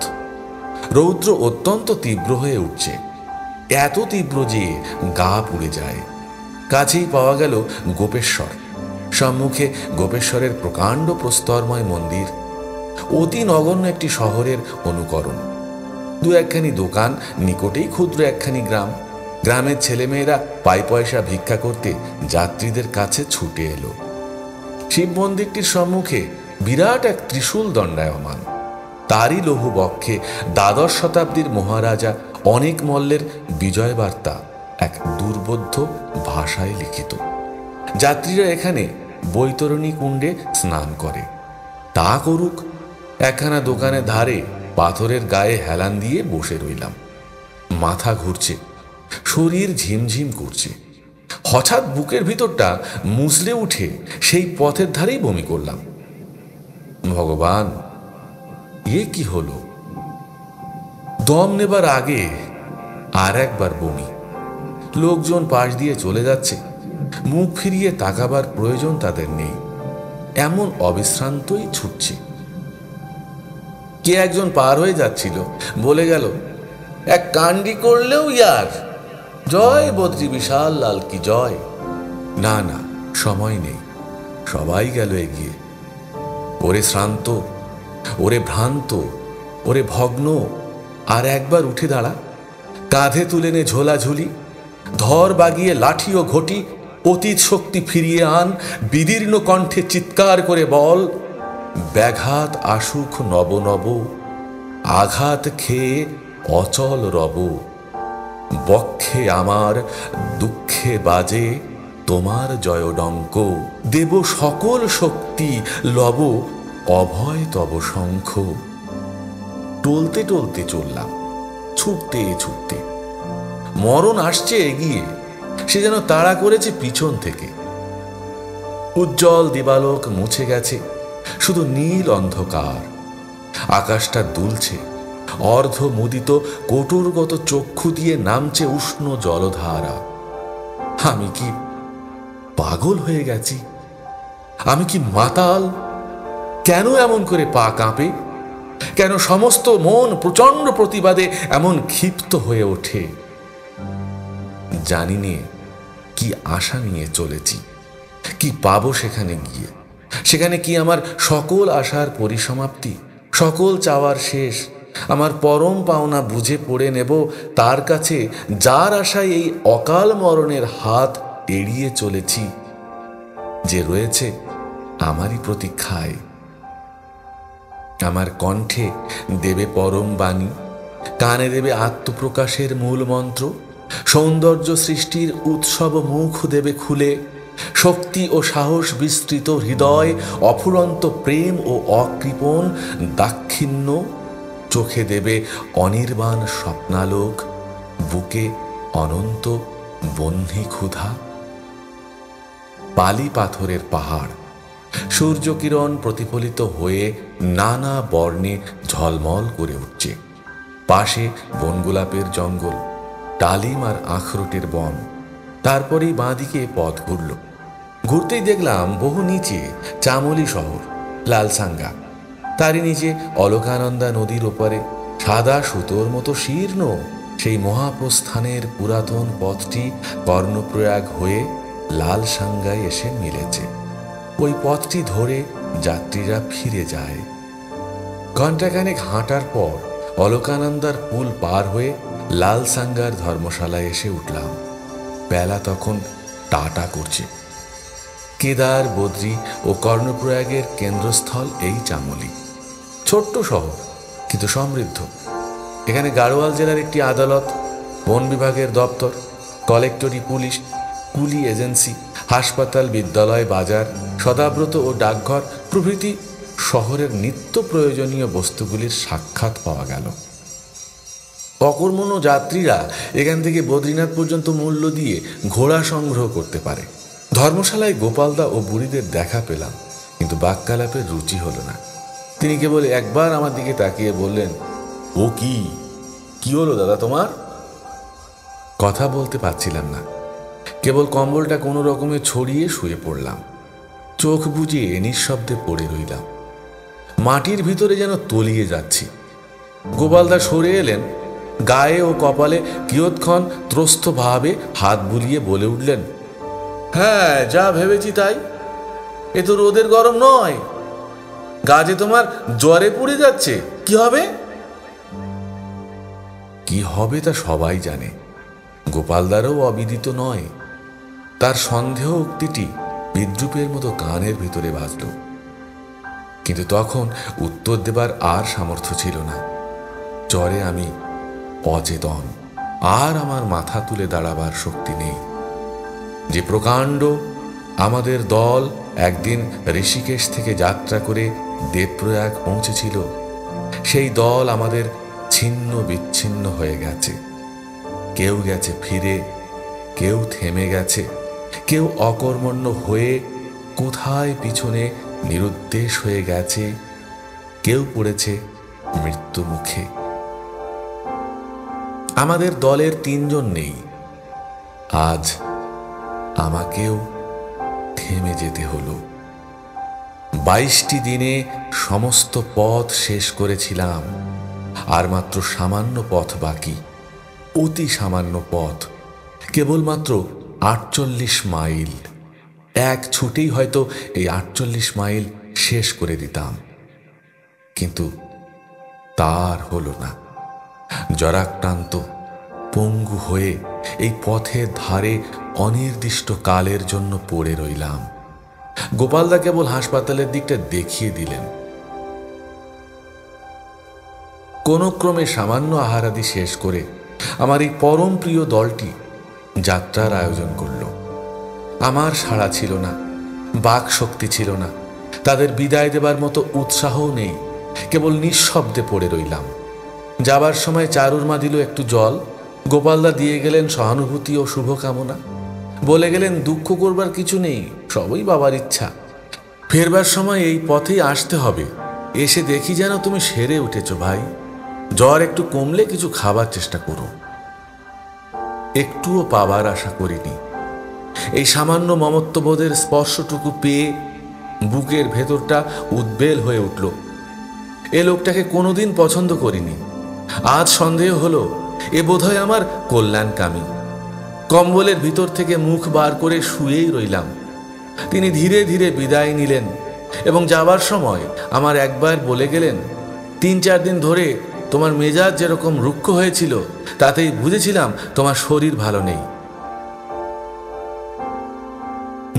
রৌদ্র অত্যন্ত তীব্র হয়ে উঠছে, এত তীব্র যে গা পুড়ে যায়। কাছেই পাওয়া গেল গোপেশ্বর। সম্মুখে গোপেশ্বরের প্রকাণ্ড প্রস্তরময় মন্দির। অতি নগণ্য একটি শহরের অনুকরণ। দু একখানি দোকান, নিকটেই ক্ষুদ্র একখানি গ্রাম। গ্রামের ছেলেমেয়েরা পাই পয়সা ভিক্ষা করতে যাত্রীদের কাছে ছুটে এলো। শিব মন্দিরটির সম্মুখে বিরাট এক ত্রিশূল দণ্ডায়মান। তারই লৌহ বক্ষে দ্বাদশ শতাব্দীর মহারাজা অনেক মল্লের বিজয় বার্তা এক দুর্বোধ্য ভাষায় লিখিত। যাত্রীরা এখানে বৈতরণী কুণ্ডে স্নান করে। তা করুক। একখানা দোকানের ধারে পাথরের গায়ে হেলান দিয়ে বসে রইলাম। মাথা ঘুরছে, শরীর ঝিমঝিম করছে। হঠাৎ বুকের ভিতরটা মুচড়ে উঠে সেই পথের ধারেই বমি করলাম। ভগবান, এ কি হলো? দম নেবার আগে আর একবার বমি। লোকজন পাশ দিয়ে চলে যাচ্ছে, মুখ ফিরিয়ে তাকাবার প্রয়োজন তাদের নেই। এমন অবিশ্রান্তই ছুটছে। কে একজন পার হয়ে যাচ্ছিল, বলে গেল, এক কাণ্ডি করলেও ইয়ার, জয় বদ্রী বিশাল লাল কি জয়। না না, সময় নেই। সবাই গেল এগিয়ে। ওরে শ্রান্ত, ওরে ভ্রান্ত, ওরে ভগ্ন, আর একবার উঠে দাঁড়া। কাঁধে তুলে নে ঝোলাঝুলি, ধর বাগিয়ে লাঠি ও ঘটি, অতীত শক্তি ফিরিয়ে আন। বিদীর্ণ কণ্ঠে চিৎকার করে বল, ব্যাঘাত আসুক নব নব, আঘাত খেয়ে অচল রব। বক্ষে আমার দুঃখে বাজে তোমার জয়ডঙ্ক, দেব সকল শক্তি লব অভয় তব শঙ্খ। টলতে টলতে চললাম, ছুটতে ছুটতে। মরণ আসছে এগিয়ে, সে যেন তাড়া করেছে পিছন থেকে। উজ্জ্বল দিবালোক মুছে গেছে, শুধু নীল অন্ধকার। আকাশটা দুলছে, অর্ধ মুদিত কটুরগত চক্ষু দিয়ে নামছে উষ্ণ জলধারা। আমি কি পাগল হয়ে গেছি? আমি কি মাতাল? কেন এমন করে পা কাঁপে? কেন সমস্ত মন প্রচন্ড প্রতিবাদে এমন ক্ষিপ্ত হয়ে ওঠে? জানি নে কি আশা নিয়ে চলেছি, কি পাবো সেখানে গিয়ে। সেখানে কি আমার সকল আশার পরিসমাপ্তি, সকল চাওয়ার শেষ? আমার পরম পাওনা বুঝে পড়ে নেব তার কাছে, যার আশায় এই অকাল মরণের হাত এড়িয়ে চলেছি, যে রয়েছে আমারই প্রতীক্ষায়। আমার কণ্ঠে দেবে পরম বাণী, কানে দেবে আত্মপ্রকাশের মূল মন্ত্র, সৌন্দর্য সৃষ্টির উৎসব মুখ দেবে খুলে, শক্তি ও সাহস বিস্তৃত হৃদয়, অফুরন্ত প্রেম ও অকৃপণ দাক্ষিণ্য, চোখে দেবে অনির্বাণ স্বপ্নালোক, বুকে অনন্ত বহ্নি ক্ষুধা। বালি পাথরের পাহাড়, সূর্যকিরণ প্রতিফলিত হয়ে নানা বর্ণে ঝলমল করে উঠছে। পাশে বনগোলাপের জঙ্গল, ডালিম আর আখরোটের বন। তারপরেই বাঁদিকে পথ ঘুরল। ঘুরতেই দেখলাম বহু নিচে চামলি শহর, লালসাঙ্গা। তারই নিচে অলকানন্দা নদীর ওপারে সাদা সুতোর মতো শীর্ণ সেই মহাপ্রস্থানের পুরাতন পথটি কর্ণপ্রয়াগ হয়ে লালসাঙ্গায় এসে মিলেছে। ওই পথটি ধরে যাত্রীরা ফিরে যায়। ঘণ্টাখানেক হাঁটার পর অলকানন্দার পুল পার হয়ে লালসাঙ্গার ধর্মশালায় এসে উঠলাম। বেলা তখন টাটা করছে। কেদার, বদ্রী ও কর্ণপ্রয়াগের কেন্দ্রস্থল এই চামলি। ছোট্ট শহর কিন্তু সমৃদ্ধ। এখানে গাড়োয়াল জেলার একটি আদালত, বন বিভাগের দপ্তর, কলেক্টরি পুলিশ, কুলি এজেন্সি, হাসপাতাল, বিদ্যালয়, বাজার, সদাব্রত ও ডাকঘর প্রভৃতি শহরের নিত্য প্রয়োজনীয় বস্তুগুলির সাক্ষাৎ পাওয়া গেল। অকর্মণ্য যাত্রীরা এখান থেকে বদ্রীনাথ পর্যন্ত মূল্য দিয়ে ঘোড়া সংগ্রহ করতে পারে। ধর্মশালায় গোপালদা ও বুড়িদের দেখা পেলাম, কিন্তু বাক্যালাপের রুচি হলো না। তিনি কেবল একবার আমার দিকে তাকিয়ে বললেন, ও কি হলো দাদা তোমার? কথা বলতে পারছিলাম না, কেবল কম্বলটা কোনো রকমে ছড়িয়ে শুয়ে পড়লাম। চোখ বুজিয়ে নিঃশব্দে পড়ে রইলাম। মাটির ভিতরে যেন তলিয়ে যাচ্ছি। গোপালদা সরে এলেন, গায়ে ও কপালে কিয়ৎক্ষণ ত্রস্ত ভাবে হাত বুলিয়ে বলে উঠলেন, হ্যাঁ, যা ভেবেছি তাই। এ তো রোদের গরম নয়, গাছে তোমার জ্বরে পুড়ে যাচ্ছে। কি হবে? কি হবে তা সবাই জানে। গোপালদারও অবিদিত নয়। তার সন্দেহ উক্তিটি বিদ্রুপের মতো কানের ভিতরে বাজল, কিন্তু তখন উত্তর দেবার আর সামর্থ্য ছিল না। জ্বরে আমি অচেতন, আর আমার মাথা তুলে দাঁড়াবার শক্তি নেই। যে প্রকাণ্ড আমাদের দল একদিন ঋষিকেশ থেকে যাত্রা করে দেবপ্রয়াগ পৌঁছেছিল, সেই দল আমাদের ছিন্ন বিচ্ছিন্ন হয়ে গেছে। কেউ গেছে ফিরে, কেউ থেমে গেছে, কেউ অকর্মণ্য হয়ে কোথায় পিছনে নিরুদ্দেশ হয়ে গেছে, কেউ পড়েছে মৃত্যু মুখে। আমাদের দলের 3 জন নেই। আজ আমাকেও থেমে যেতে হলো। 22টি দিনে সমস্ত পথ শেষ করেছিলাম, আর মাত্র সামান্য পথ বাকি, অতি সামান্য পথ, কেবলমাত্র 48 মাইল। এক ছুটেই হয়তো এই 48 মাইল শেষ করে দিতাম, কিন্তু তার হলো না। জরাক্রান্ত পঙ্গু হয়ে এই পথের ধারে অনির্দিষ্ট কালের জন্য পড়ে রইলাম। গোপালদা কেবল হাসপাতালের দিকটা দেখিয়ে দিলেন। কোন ক্রমে সামান্য আহারাদি শেষ করে আমার এই পরম প্রিয় দলটি যাত্রার আয়োজন করল। আমার সাড়া ছিল না, বাক শক্তি ছিল না, তাদের বিদায় দেবার মতো উৎসাহও নেই। কেবল নিঃশব্দে পড়ে রইলাম। যাবার সময় চারুর মা দিল একটু জল, গোপালদা দিয়ে গেলেন সহানুভূতি ও শুভকামনা। বলে গেলেন, দুঃখ করবার কিছু নেই, সবই বাবার ইচ্ছা। ফেরবার সময় এই পথেই আসতে হবে। এসে দেখি যেন তুমি সেরে উঠেছ ভাই। জ্বর একটু কমলে কিছু খাবার চেষ্টা করো। একটুও পাবার আশা করিনি। এই সামান্য মমত্ববোধের স্পর্শটুকু পেয়ে বুকের ভেতরটা উদ্বেল হয়ে উঠল। এ লোকটাকে কোনোদিন পছন্দ করিনি। আজ সন্দেহ হলো এ বোধহয় আমার কল্যাণকামী। কম্বলের ভিতর থেকে মুখ বার করে শুয়েই রইলাম। তিনি ধীরে ধীরে বিদায় নিলেন এবং যাবার সময় আমার একবার বলে গেলেন, 3-4 দিন ধরে তোমার মেজাজ যেরকম রুক্ষ হয়েছিল তাতেই বুঝেছিলাম তোমার শরীর ভালো নেই।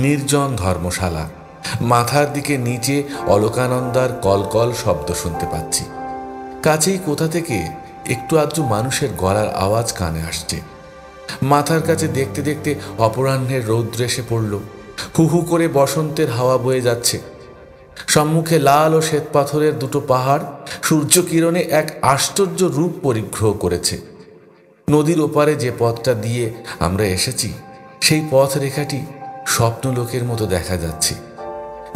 নির্জন ধর্মশালা। মাথার দিকে নিচে অলকানন্দার কলকল শব্দ শুনতে পাচ্ছি। কাছেই কোথা থেকে একটু আধটু মানুষের গলার আওয়াজ কানে আসছে। মাথার কাছে দেখতে দেখতে অপরাহ্নের রৌদ্র এসে পড়ল। হু হু করে বসন্তের হাওয়া বয়ে যাচ্ছে। সম্মুখে লাল ও শ্বেত পাথরের দুটো পাহাড় সূর্যকিরণে এক আশ্চর্য রূপ পরিগ্রহ করেছে। নদীর ওপারে যে পথটা দিয়ে আমরা এসেছি সেই পথ রেখাটি স্বপ্নলোকের মতো দেখা যাচ্ছে।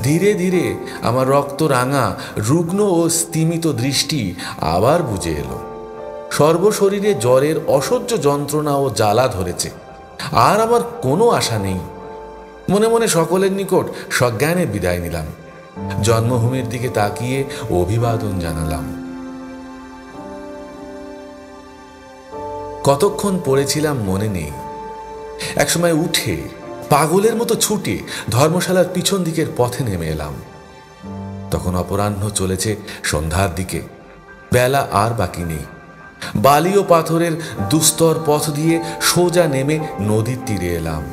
ধীরে ধীরে আমার রক্ত রাঙা রুগ্ন ও স্তিমিত দৃষ্টি আবার বুঝে এলো। সর্বশরীরে জ্বরের অসহ্য যন্ত্রণা ও জ্বালা ধরেছে। আর আমার কোনো আশা নেই। মনে মনে সকলের নিকট সজ্ঞানে বিদায় নিলাম। জন্মভূমির দিকে তাকিয়ে অভিবাদন জানালাম। কতক্ষণ পড়েছিলাম মনে নেই। একসময় উঠে পাগলের মতো ছুটে ধর্মশালার পিছন দিকের পথে নেমে এলাম। তখন অপরাহ্ন চলেছে সন্ধ্যার দিকে। বেলা আর বাকি নেই। বালি ও পাথরের দুস্তর পথ দিয়ে সোজা নেমে নদীর তীরে এলাম।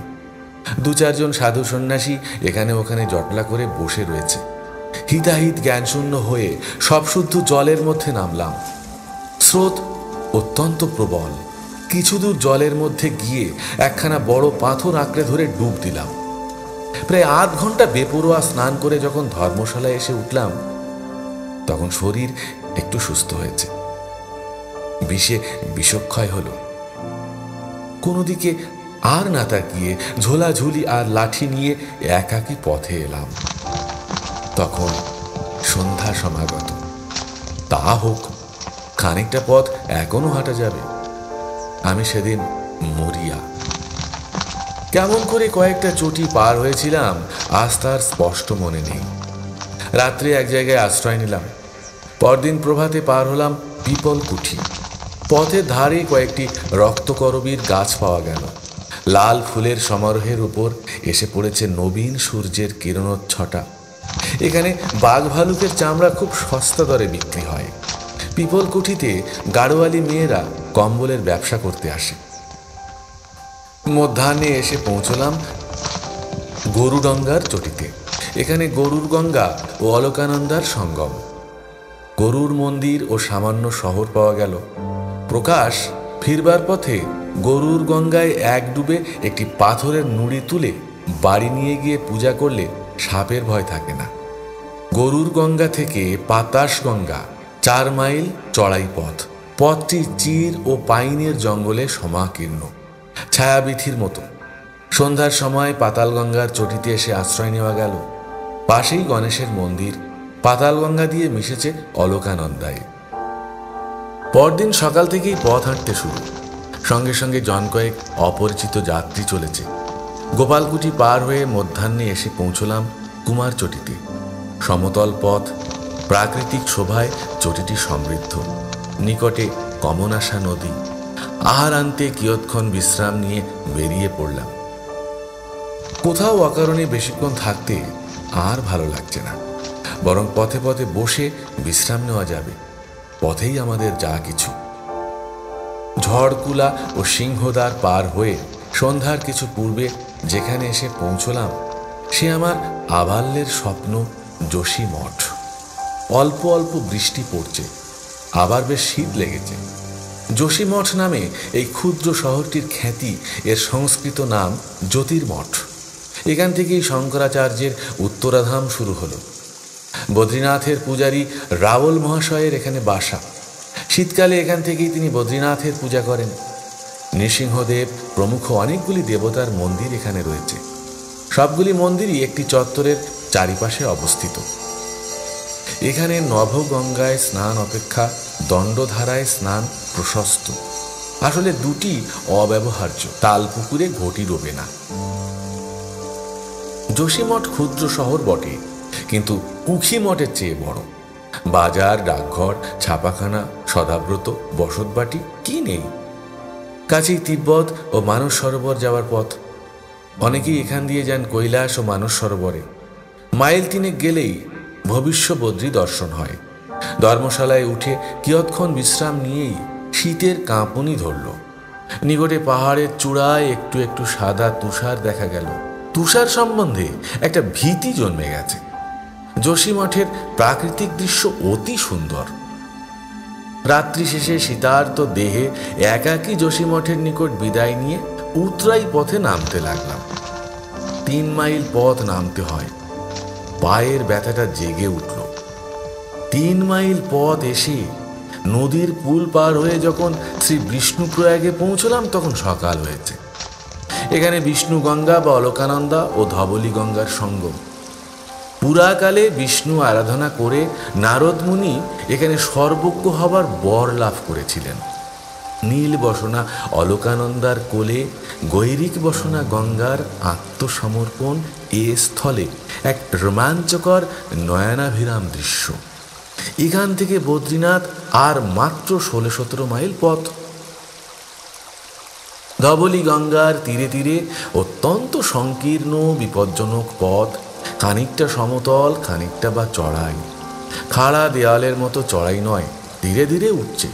2-4 জন সাধু সন্ন্যাসী এখানে ওখানে জটলা করে বসে রয়েছে। হিতাহিত জ্ঞানশূন্য হয়ে সব শুদ্ধ জলের মধ্যে নামলাম। স্রোত অত্যন্ত প্রবল। কিছু দূর জলের মধ্যে গিয়ে একখানা বড় পাথর আঁকড়ে ধরে ডুব দিলাম। প্রায় আধ ঘন্টা বেপরোয়া স্নান করে যখন ধর্মশালায় এসে উঠলাম তখন শরীর একটু সুস্থ হয়েছে। বিষে বিষক্ষয় হলো। কোনো দিকে আর না তাকিয়ে ঝোলাঝুলি আর লাঠি নিয়ে একাকী পথে এলাম। তখন সন্ধ্যা সমাগত। তা হোক, খানিকটা পথ এখনো হাঁটা যাবে। আমি সেদিন মরিয়া। কেমন করে কয়েকটা চটি পার হয়েছিলাম আজ তার স্পষ্ট মনে নেই। রাত্রে এক জায়গায় আশ্রয় নিলাম। পরদিন প্রভাতে পার হলাম পিপলকুঠি। পথের ধারে কয়েকটি রক্তকরবীর গাছ পাওয়া গেল। লাল ফুলের সমারোহের উপর এসে পড়েছে নবীন সূর্যের কিরণোচ্ছটা। এখানে বাঘ ভালুকের চামড়া খুব সস্তা দরে বিক্রি হয়। পিপলকুঠিতে গাড়োয়ালি মেয়েরা কম্বলের ব্যবসা করতে আসে। মধ্যাহ্নে এসে পৌঁছলাম গরুডঙ্গার চটিতে। এখানে গরুর গঙ্গা ও অলকানন্দার সঙ্গম। গরুর মন্দির ও সামান্য শহর পাওয়া গেল। প্রকাশ ফিরবার পথে গরুর গঙ্গায় এক ডুবে একটি পাথরের নুড়ি তুলে বাড়ি নিয়ে গিয়ে পূজা করলে সাপের ভয় থাকে না। গরুর গঙ্গা থেকে পাতাশ গঙ্গা 4 মাইল চড়াই পথ। পথটি চির ও পাইনের জঙ্গলে সমাকীর্ণ, ছায়াবিথির মতো। সন্ধ্যার সময় পাতালগঙ্গার চটিতে এসে আশ্রয় নেওয়া গেল। পাশেই গণেশের মন্দির। পাতালগঙ্গা দিয়ে মিশেছে অলকানন্দায়। পরদিন সকাল থেকেই পথ হাঁটতে শুরু। সঙ্গে সঙ্গে জন কয়েক অপরিচিত যাত্রী চলেছে। গোপালকুটি পার হয়ে মধ্যাহ্নে এসে পৌঁছলাম কুমার চটিতে। সমতল পথ, প্রাকৃতিক শোভায় চটিটি সমৃদ্ধ। নিকটে কমনাশা নদী। আহার আনতে কিয়ৎক্ষণ বিশ্রাম নিয়ে বেরিয়ে পড়লাম। কোথাও অকারণে বেশিক্ষণ থাকতে আর ভালো লাগছে না, বরং পথে পথে বসে বিশ্রাম নেওয়া যাবে। পথেই আমাদের যা কিছু। ঝড়কুলা ও সিংহদ্বার পার হয়ে সন্ধ্যার কিছু পূর্বে যেখানে এসে পৌঁছলাম সে আমার আবাল্যের স্বপ্ন যোশী মঠ। অল্প অল্প বৃষ্টি পড়ছে, আবার বেশ শীত লেগেছে। যোশী মঠ নামে এই ক্ষুদ্র শহরটির খ্যাতি এর সংস্কৃত নাম জ্যোতির্মঠ। এখান থেকেই শঙ্করাচার্যের উত্তরাধাম শুরু হলো। বদ্রীনাথের পূজারী রাবল মহাশয়ের এখানে বাসা। শীতকালে এখান থেকেই তিনি বদ্রীনাথের পূজা করেন। নৃসিংহদেব প্রমুখ অনেকগুলি দেবতার মন্দির এখানে রয়েছে। সবগুলি মন্দিরই একটি চত্বরের চারিপাশে অবস্থিত। এখানে নভগঙ্গায় স্নান অপেক্ষা দণ্ডধারায় স্নান প্রশস্ত। আসলে দুটি অব্যবহার্য, তালপুকুরে ঘটি ডোবে না। যোশীমঠ ক্ষুদ্র শহর বটে, কিন্তু উখিমঠের চেয়ে বড়। বাজার, ডাকঘর, ছাপাখানা, সদাব্রত, বসতবাটি কি নেই। কাছেই তিব্বত ও মানস সরোবর যাওয়ার পথ। অনেকেই এখান দিয়ে যান কৈলাস ও মানস সরোবরে। মাইল 3 গেলেই ভবিষ্য বদ্রী দর্শন হয়। ধর্মশালায় উঠে কিয়ৎক্ষণ বিশ্রাম নিয়েই শীতের কাঁপুনি ধরল। নিকটে পাহাড়ের চূড়ায় একটু একটু সাদা তুষার দেখা গেল। তুষার সম্বন্ধে একটা ভীতি জন্মে গেছে। যোশীমঠের প্রাকৃতিক দৃশ্য অতি সুন্দর। রাত্রি শেষে শীতার্ত দেহে একাকী যোশীমঠের নিকট বিদায় নিয়ে উতরাই পথে নামতে লাগলাম। 3 মাইল পথ নামতে হয়। পায়ের ব্যথাটা জেগে উঠল। 3 মাইল পথ এসে নদীর পুল পার হয়ে যখন শ্রী বিষ্ণুপ্রয়াগে পৌঁছলাম তখন সকাল হয়েছে। এখানে বিষ্ণু গঙ্গা বা অলকানন্দা ও ধবলী গঙ্গার সঙ্গম। পুরাকালে বিষ্ণু আরাধনা করে নারদ মুনি এখানে সর্বজ্ঞ হবার বর লাভ করেছিলেন। নীল বসনা অলকানন্দার কোলে গৈরিক বসনা গঙ্গার আত্মসমর্পণ এ স্থলে এক রোমাঞ্চকর নয়নাভিরাম দৃশ্য। এখান থেকে বদ্রীনাথ আর মাত্র 16-17 মাইল পথ। ধবলী গঙ্গার তীরে তীরে অত্যন্ত সংকীর্ণ বিপজ্জনক পথ, খানিকটা সমতল, খানিকটা বা চড়াই। খাড়া দেয়ালের মতো চড়াই নয়, ধীরে ধীরে উঠছে।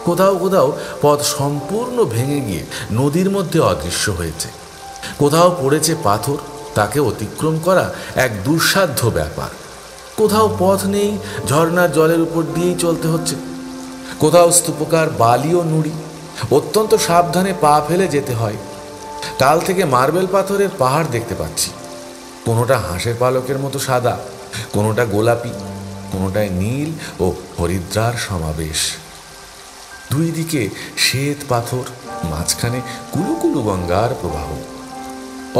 কোথাও কোথাও পথ সম্পূর্ণ ভেঙে গিয়ে নদীর মধ্যে অদৃশ্য হয়েছে। কোথাও পড়েছে পাথর, তাকে অতিক্রম করা এক দুঃসাধ্য ব্যাপার। কোথাও পথ নেই, ঝর্ণার জলের উপর দিয়েই চলতে হচ্ছে। কোথাও স্তূপকার বালি ও নুড়ি, অত্যন্ত সাবধানে পা ফেলে যেতে হয়। কাল থেকে মার্বেল পাথরের পাহাড় দেখতে পাচ্ছি। কোনোটা হাঁসের পালকের মতো সাদা, কোনোটা গোলাপি, কোনোটায় নীল ও হরিদ্রার সমাবেশ। 2 দিকে শ্বেত পাথর, মাঝখানে কুলুকুলু গঙ্গার প্রবাহ।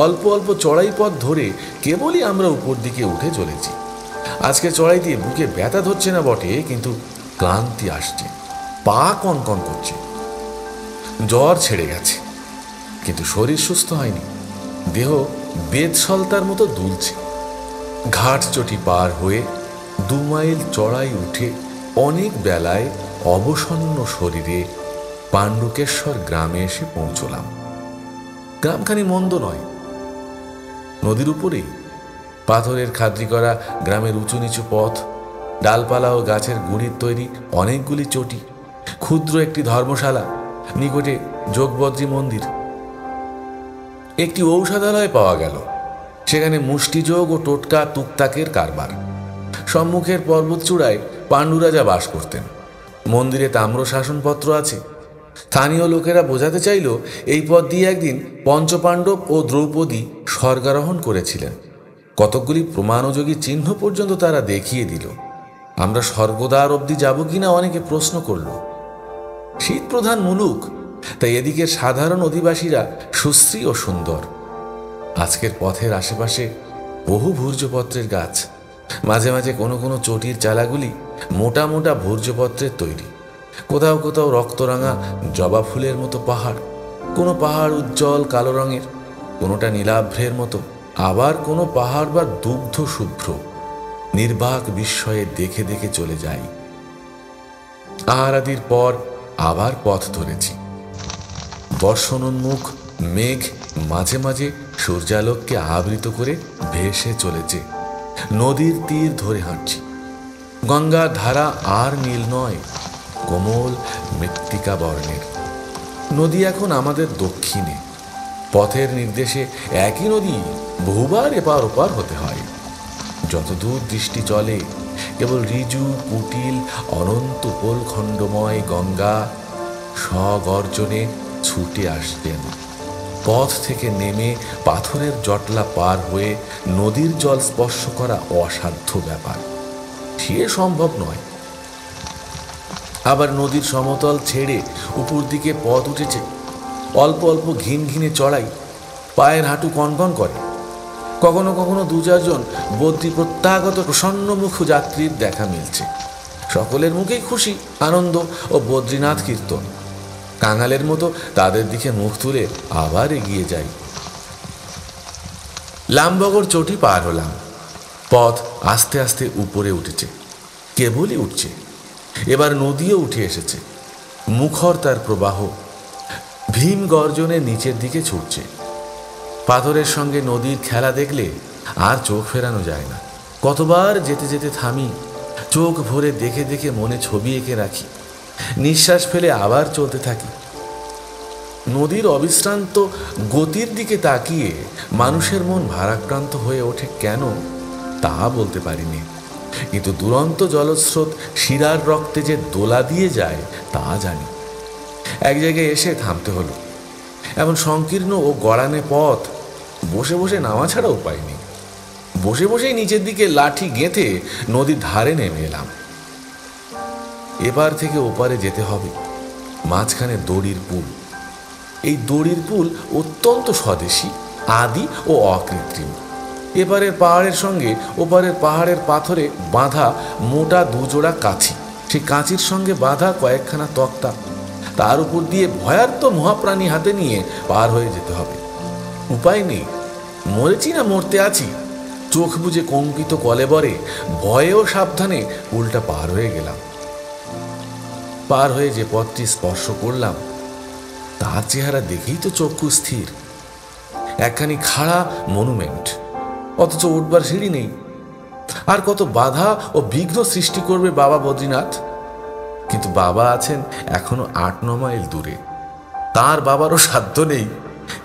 অল্প অল্প চড়াই পথ ধরে কেবলই আমরা উপর দিকে উঠে চলেছি। আজকে চড়াই দিয়ে বুকে ব্যথা ধরছে না বটে, কিন্তু ক্লান্তি আসছে, পা কনকন করছে। জ্বর ছেড়ে গেছে, কিন্তু শরীর সুস্থ হয়নি। দেহ বেদসলতার মতো দুলছে। ঘাট চটি পার হয়ে 2 মাইল চড়াই উঠে অনেক বেলায় অবসন্ন শরীরে পাণ্ডুকেশ্বর গ্রামে এসে পৌঁছলাম। গ্রামখানি মন্দ নয়, নদীর উপরেই। পাথরের খাদ্রি করা গ্রামের উঁচু নিচু পথ, ডালপালা ও গাছের গুঁড়ির তৈরি অনেকগুলি চটি, ক্ষুদ্র একটি ধর্মশালা, নিকটে যোগবদ্রী মন্দির। একটি ঔষধালয় পাওয়া গেল, সেখানে মুষ্টিযোগ ও টোটকা তুকতাকের কারবার। সম্মুখের পর্বতচূড়ায় পাণ্ডুরাজা বাস করতেন। মন্দিরে তাম্র শাসনপত্র আছে। স্থানীয় লোকেরা বোঝাতে চাইল এই পথ দিয়ে একদিন পঞ্চপাণ্ডব ও দ্রৌপদী স্বর্গারোহণ করেছিলেন। কতকগুলি প্রমাণোযোগী চিহ্ন পর্যন্ত তারা দেখিয়ে দিল। আমরা স্বর্গদ্বার অবধি যাব কিনা অনেকে প্রশ্ন করল। শীত প্রধান মুলুক, তাই এদিকের সাধারণ অধিবাসীরা সুশ্রী ও সুন্দর। আজকের পথের আশেপাশে বহু ভূর্জপত্রের গাছ। মাঝে মাঝে কোনো কোনো চটির চালাগুলি মোটা মোটা ভূর্জপত্রের তৈরি। কোথাও কোথাও রক্তরাঙা জবা ফুলের মতো পাহাড়। কোনো পাহাড় উজ্জ্বল কালো রঙের, কোনোটা নীলাভ্রের মতো, আবার কোনো পাহাড় বা দুগ্ধ শুভ্র। নির্বাক বিস্ময়ে দেখে দেখে চলে যাই। আহারাদির পর আবার পথ ধরেছি। বর্ষণোন্মুখ মেঘ মাঝে মাঝে সূর্যালোককে আবৃত করে ভেসে চলেছে। নদীর তীর ধরে হাঁটছি। গঙ্গার ধারা আর নীল নয়, কোমল মৃত্তিকা বর্ণের। নদী এখন আমাদের দক্ষিণে। পথের নির্দেশে একই নদী বহুবার এপার ওপার হতে হয়। যতদূর দৃষ্টি চলে কেবল ঋজু কুটিল অনন্ত উপলখণ্ডময় গঙ্গা স্বগর্জনে ছুটে আসতেন। পথ থেকে নেমে পাথরের জটলা পার হয়ে নদীর জল স্পর্শ করা অসাধ্য ব্যাপার, সে সম্ভব নয়। আবার নদীর সমতল ছেড়ে উপর দিকে পথ উঠেছে। অল্প অল্প ঘিন ঘিনে চড়াই, পায়ের হাঁটু কনকন করে। কখনো কখনো দু চারজন বদ্রী প্রত্যাগত প্রসন্নমুখ যাত্রীর দেখা মিলছে। সকলের মুখেই খুশি, আনন্দ ও বদ্রীনাথ কীর্তন। কাঙালের মতো তাদের দিকে মুখ তুলে আবার এগিয়ে যাই। লামবগড় চটি পার হলাম। পথ আস্তে আস্তে উপরে উঠেছে, কেবলই উঠছে। এবার নদীও উঠে এসেছে, মুখর তার প্রবাহ ভীম গর্জনে নিচের দিকে ছুটছে। পাথরের সঙ্গে নদীর খেলা দেখলে আর চোখ ফেরানো যায় না। কতবার যেতে যেতে থামি, চোখ ভরে দেখে দেখে মনে ছবি এঁকে রাখি, নিঃশ্বাস ফেলে আবার চলতে থাকি। নদীর অবিশ্রান্ত গতির দিকে তাকিয়ে মানুষের মন ভারাক্রান্ত হয়ে ওঠে কেন তা বলতে পারিনি, কিন্তু দুরন্ত জলস্রোত শিরার রক্তে যে দোলা দিয়ে যায় তা জানি। এক জায়গায় এসে থামতে হলো। এমন সংকীর্ণ ও গড়ানে পথ, বসে বসে নামা ছাড়া উপায় নেই। বসে বসেই নিচের দিকে লাঠি গেঁথে নদীর ধারে নেমে এলাম। এপার থেকে ওপারে যেতে হবে, মাঝখানে দড়ির পুল। এই দড়ির পুল অত্যন্ত স্বদেশী, আদি ও অকৃত্রিম। এপারের পাহাড়ের সঙ্গে ওপারের পাহাড়ের পাথরে বাঁধা মোটা দুজোড়া কাছি, সেই কাঁচির সঙ্গে বাঁধা কয়েকখানা তক্তা, তার উপর দিয়ে ভয়ার্ত মহাপ্রাণী হাতে নিয়ে পার হয়ে যেতে হবে। উপায় নেই, মরেছি না মরতে আছি, চোখ বুজে কম্পিত কলেবরে ভয়েও সাবধানে পুলটা পার হয়ে গেলাম। পার হয়ে যে পথটি স্পর্শ করলাম তার চেহারা দেখেই তো চক্ষু স্থির। একখানি খাড়া মনুমেন্ট, অথচ উঠবার সিঁড়ি নেই। আর কত বাধা ও বিঘ্ন সৃষ্টি করবে বাবা বদ্রীনাথ। কিন্তু বাবা আছেন এখনো ৮-৯ মাইল দূরে। তার বাবারও সাধ্য নেই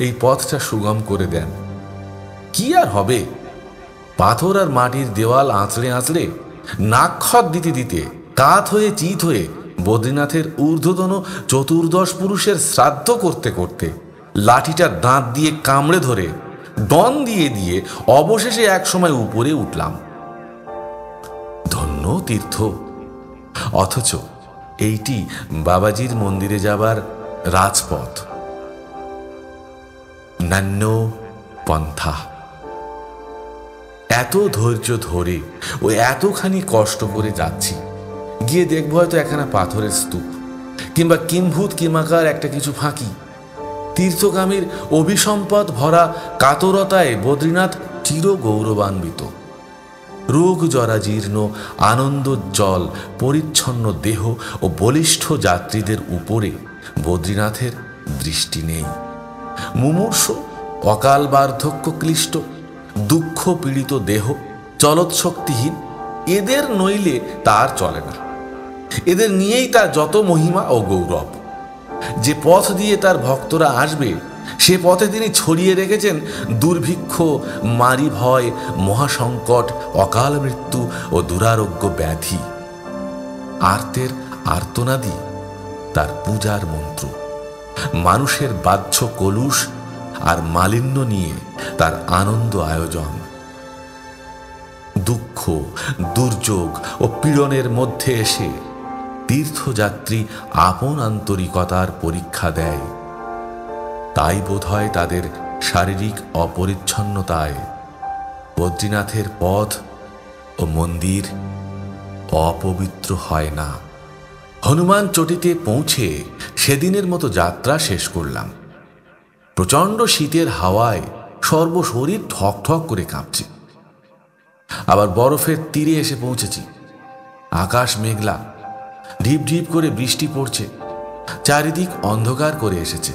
এই পথটা সুগম করে দেন। কি আর হবে, পাথর আর মাটির দেওয়াল আঁচড়ে আঁচড়ে নাক্ষত দিতে দিতে কাত হয়ে চিত হয়ে বদ্রীনাথের ঊর্ধ্বতন ১৪ পুরুষের শ্রাদ্ধ করতে করতে লাঠিটার দাঁত দিয়ে কামড়ে ধরে ডন দিয়ে দিয়ে অবশেষে এক সময় উপরে উঠলাম। ধন্য তীর্থ। অথচ এইটি বাবাজির মন্দিরে যাবার রাজপথ। নান্য পন্থা। এত ধৈর্য ধরে ও এতখানি কষ্ট করে যাচ্ছি, গিয়ে দেখবো হয়তো একখানা পাথরের স্তূপ কিংবা কিম্ভূত কিমাকার একটা কিছু ফাঁকি। তীর্থগামীর অভিসম্পদ ভরা কাতরতায় বদ্রীনাথ চির গৌরবান্বিত। রোগ জরাজীর্ণ আনন্দোজ্জ্বল পরিচ্ছন্ন দেহ ও বলিষ্ঠ যাত্রীদের উপরে বদ্রীনাথের দৃষ্টি নেই। মুমূর্ষ, অকাল বার্ধক্য ক্লিষ্ট, দুঃখ পীড়িত দেহ, চলৎশক্তিহীন, এদের নইলে তার চলে না। এদের নিয়েই তার যত মহিমা ও গৌরব। যে পথ দিয়ে তার ভক্তরা আসবে সে পথে তিনি ছড়িয়ে রেখেছেন দুর্ভিক্ষ, মারি ভয়, মহাসংকট, অকাল মৃত্যু ও দুরারোগ্য ব্যাধি। আর্তের আর্তনাদি তার পূজার মন্ত্র। মানুষের বাহ্য কলুষ আর মালিন্য নিয়ে তার আনন্দ আয়োজন। দুঃখ, দুর্যোগ ও পীড়নের মধ্যে এসে তীর্থযাত্রী আপন আন্তরিকতার পরীক্ষা দেয়। তাই বোধহয় তাদের শারীরিক অপরিচ্ছন্নতায় বদ্রীনাথের পথ ও মন্দির অপবিত্র হয় না। হনুমান চটিতে পৌঁছে সেদিনের মতো যাত্রা শেষ করলাম। প্রচণ্ড শীতের হাওয়ায় সর্বশরীর ঠক ঠক করে কাঁপছে। আবার বরফের তীরে এসে পৌঁছেছি। আকাশ মেঘলা, ঢিপ ঢিপ করে বৃষ্টি পড়ছে, চারিদিক অন্ধকার করে এসেছে।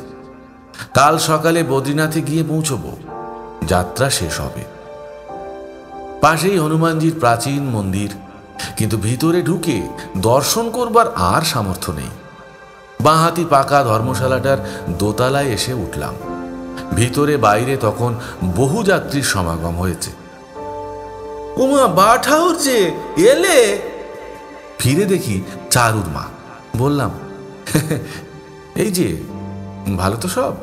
কাল সকালে বদ্রীনাথে গিয়ে পৌঁছব, যাত্রা শেষ হবে। পাশেই হনুমানজির প্রাচীন মন্দির, কিন্তু ভিতরে ঢুকে দর্শন করবার আর সামর্থ্য নেই। বাঁহাতি পাকা ধর্মশালাটার দোতলায় এসে উঠলাম। ভিতরে বাইরে তখন বহু যাত্রীর সমাগম হয়েছে। উমা, বা ঠাকুর যে এলে। ফিরে দেখি চারুর মা। বললাম, এই যে, ভালো তো সব?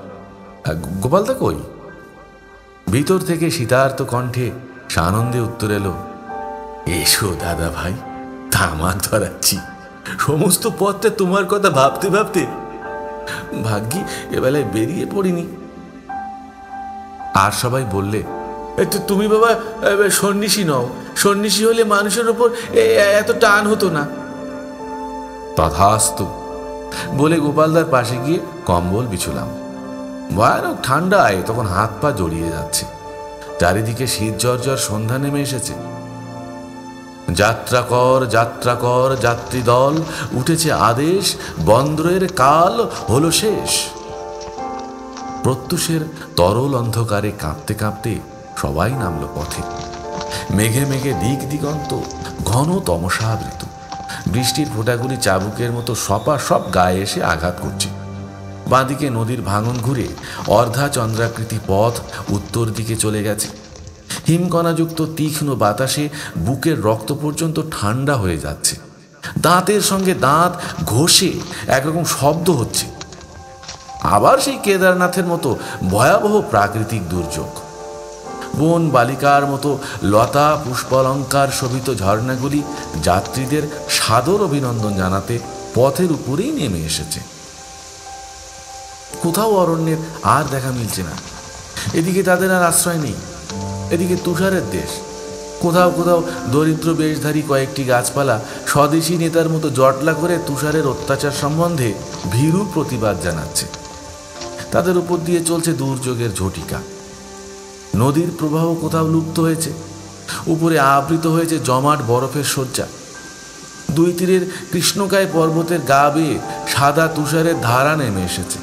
গোপালদা কই? ভিতর থেকে শীতার্ত কণ্ঠে সানন্দে উত্তর এলো, এসো দাদা ভাই, তামাক ধরাচ্ছি। সমস্ত পথটা তোমার কথা ভাবতে ভাবতে ভাগ্যি এবেলায় বেরিয়ে পড়িনি। আর সবাই বললে, তুমি বাবা সন্ন্যাসী নও, সন্ন্যাসী হলে মানুষের ওপর এত টান হতো না। তথাস্তু বলে গোপালদার পাশে গিয়ে কম্বল বিছুলাম। ভয়ানক ঠান্ডায় তখন হাত পা জড়িয়ে যাচ্ছে। চারিদিকে শীত জ্বর সন্ধ্যা নেমে এসেছে। যাত্রা কর যাত্রা কর যাত্রী দল, উঠেছে আদেশ, বন্দরের কাল হলো শেষ। প্রত্যুষের তরল অন্ধকারে কাঁপতে কাঁপতে সবাই নামল পথে। মেঘে মেঘে দিক দিগন্ত ঘন তমসাবৃত। বৃষ্টির ফোঁটাগুলি চাবুকের মতো সপ গায়ে এসে আঘাত করছে। বাঁদিকে নদীর ভাঙন ঘুরে অর্ধা চন্দ্রাকৃতি পথ উত্তর দিকে চলে গেছে। হিমকণাযুক্ত তীক্ষ্ণ বাতাসে বুকের রক্ত পর্যন্ত ঠান্ডা হয়ে যাচ্ছে। দাঁতের সঙ্গে দাঁত ঘষে একরকম শব্দ হচ্ছে। আবার সেই কেদারনাথের মতো ভয়াবহ প্রাকৃতিক দুর্যোগ। বন বালিকার মতো লতা পুষ্পালঙ্কার শোভিত ঝর্ণাগুলি যাত্রীদের সাদর অভিনন্দন জানাতে পথের উপরেই নেমে এসেছে। কোথাও অরণ্যের আর দেখা মিলছে না। এদিকে তাদের আর আশ্রয় নেই। এদিকে তুষারের দেশ। কোথাও কোথাও দরিদ্র বেশধারী কয়েকটি গাছপালা স্বদেশী নেতার মতো জটলা করে তুষারের অত্যাচার সম্বন্ধে ভীরু প্রতিবাদ জানাচ্ছে। তাদের উপর দিয়ে চলছে দুর্যোগের ঝটিকা। নদীর প্রবাহ কোথাও লুপ্ত হয়েছে। উপরে আবৃত হয়েছে জমাট বরফের শয্যা। দুই তীরের কৃষ্ণকায় পর্বতের গা বেয়ে সাদা তুষারের ধারা নেমে এসেছে।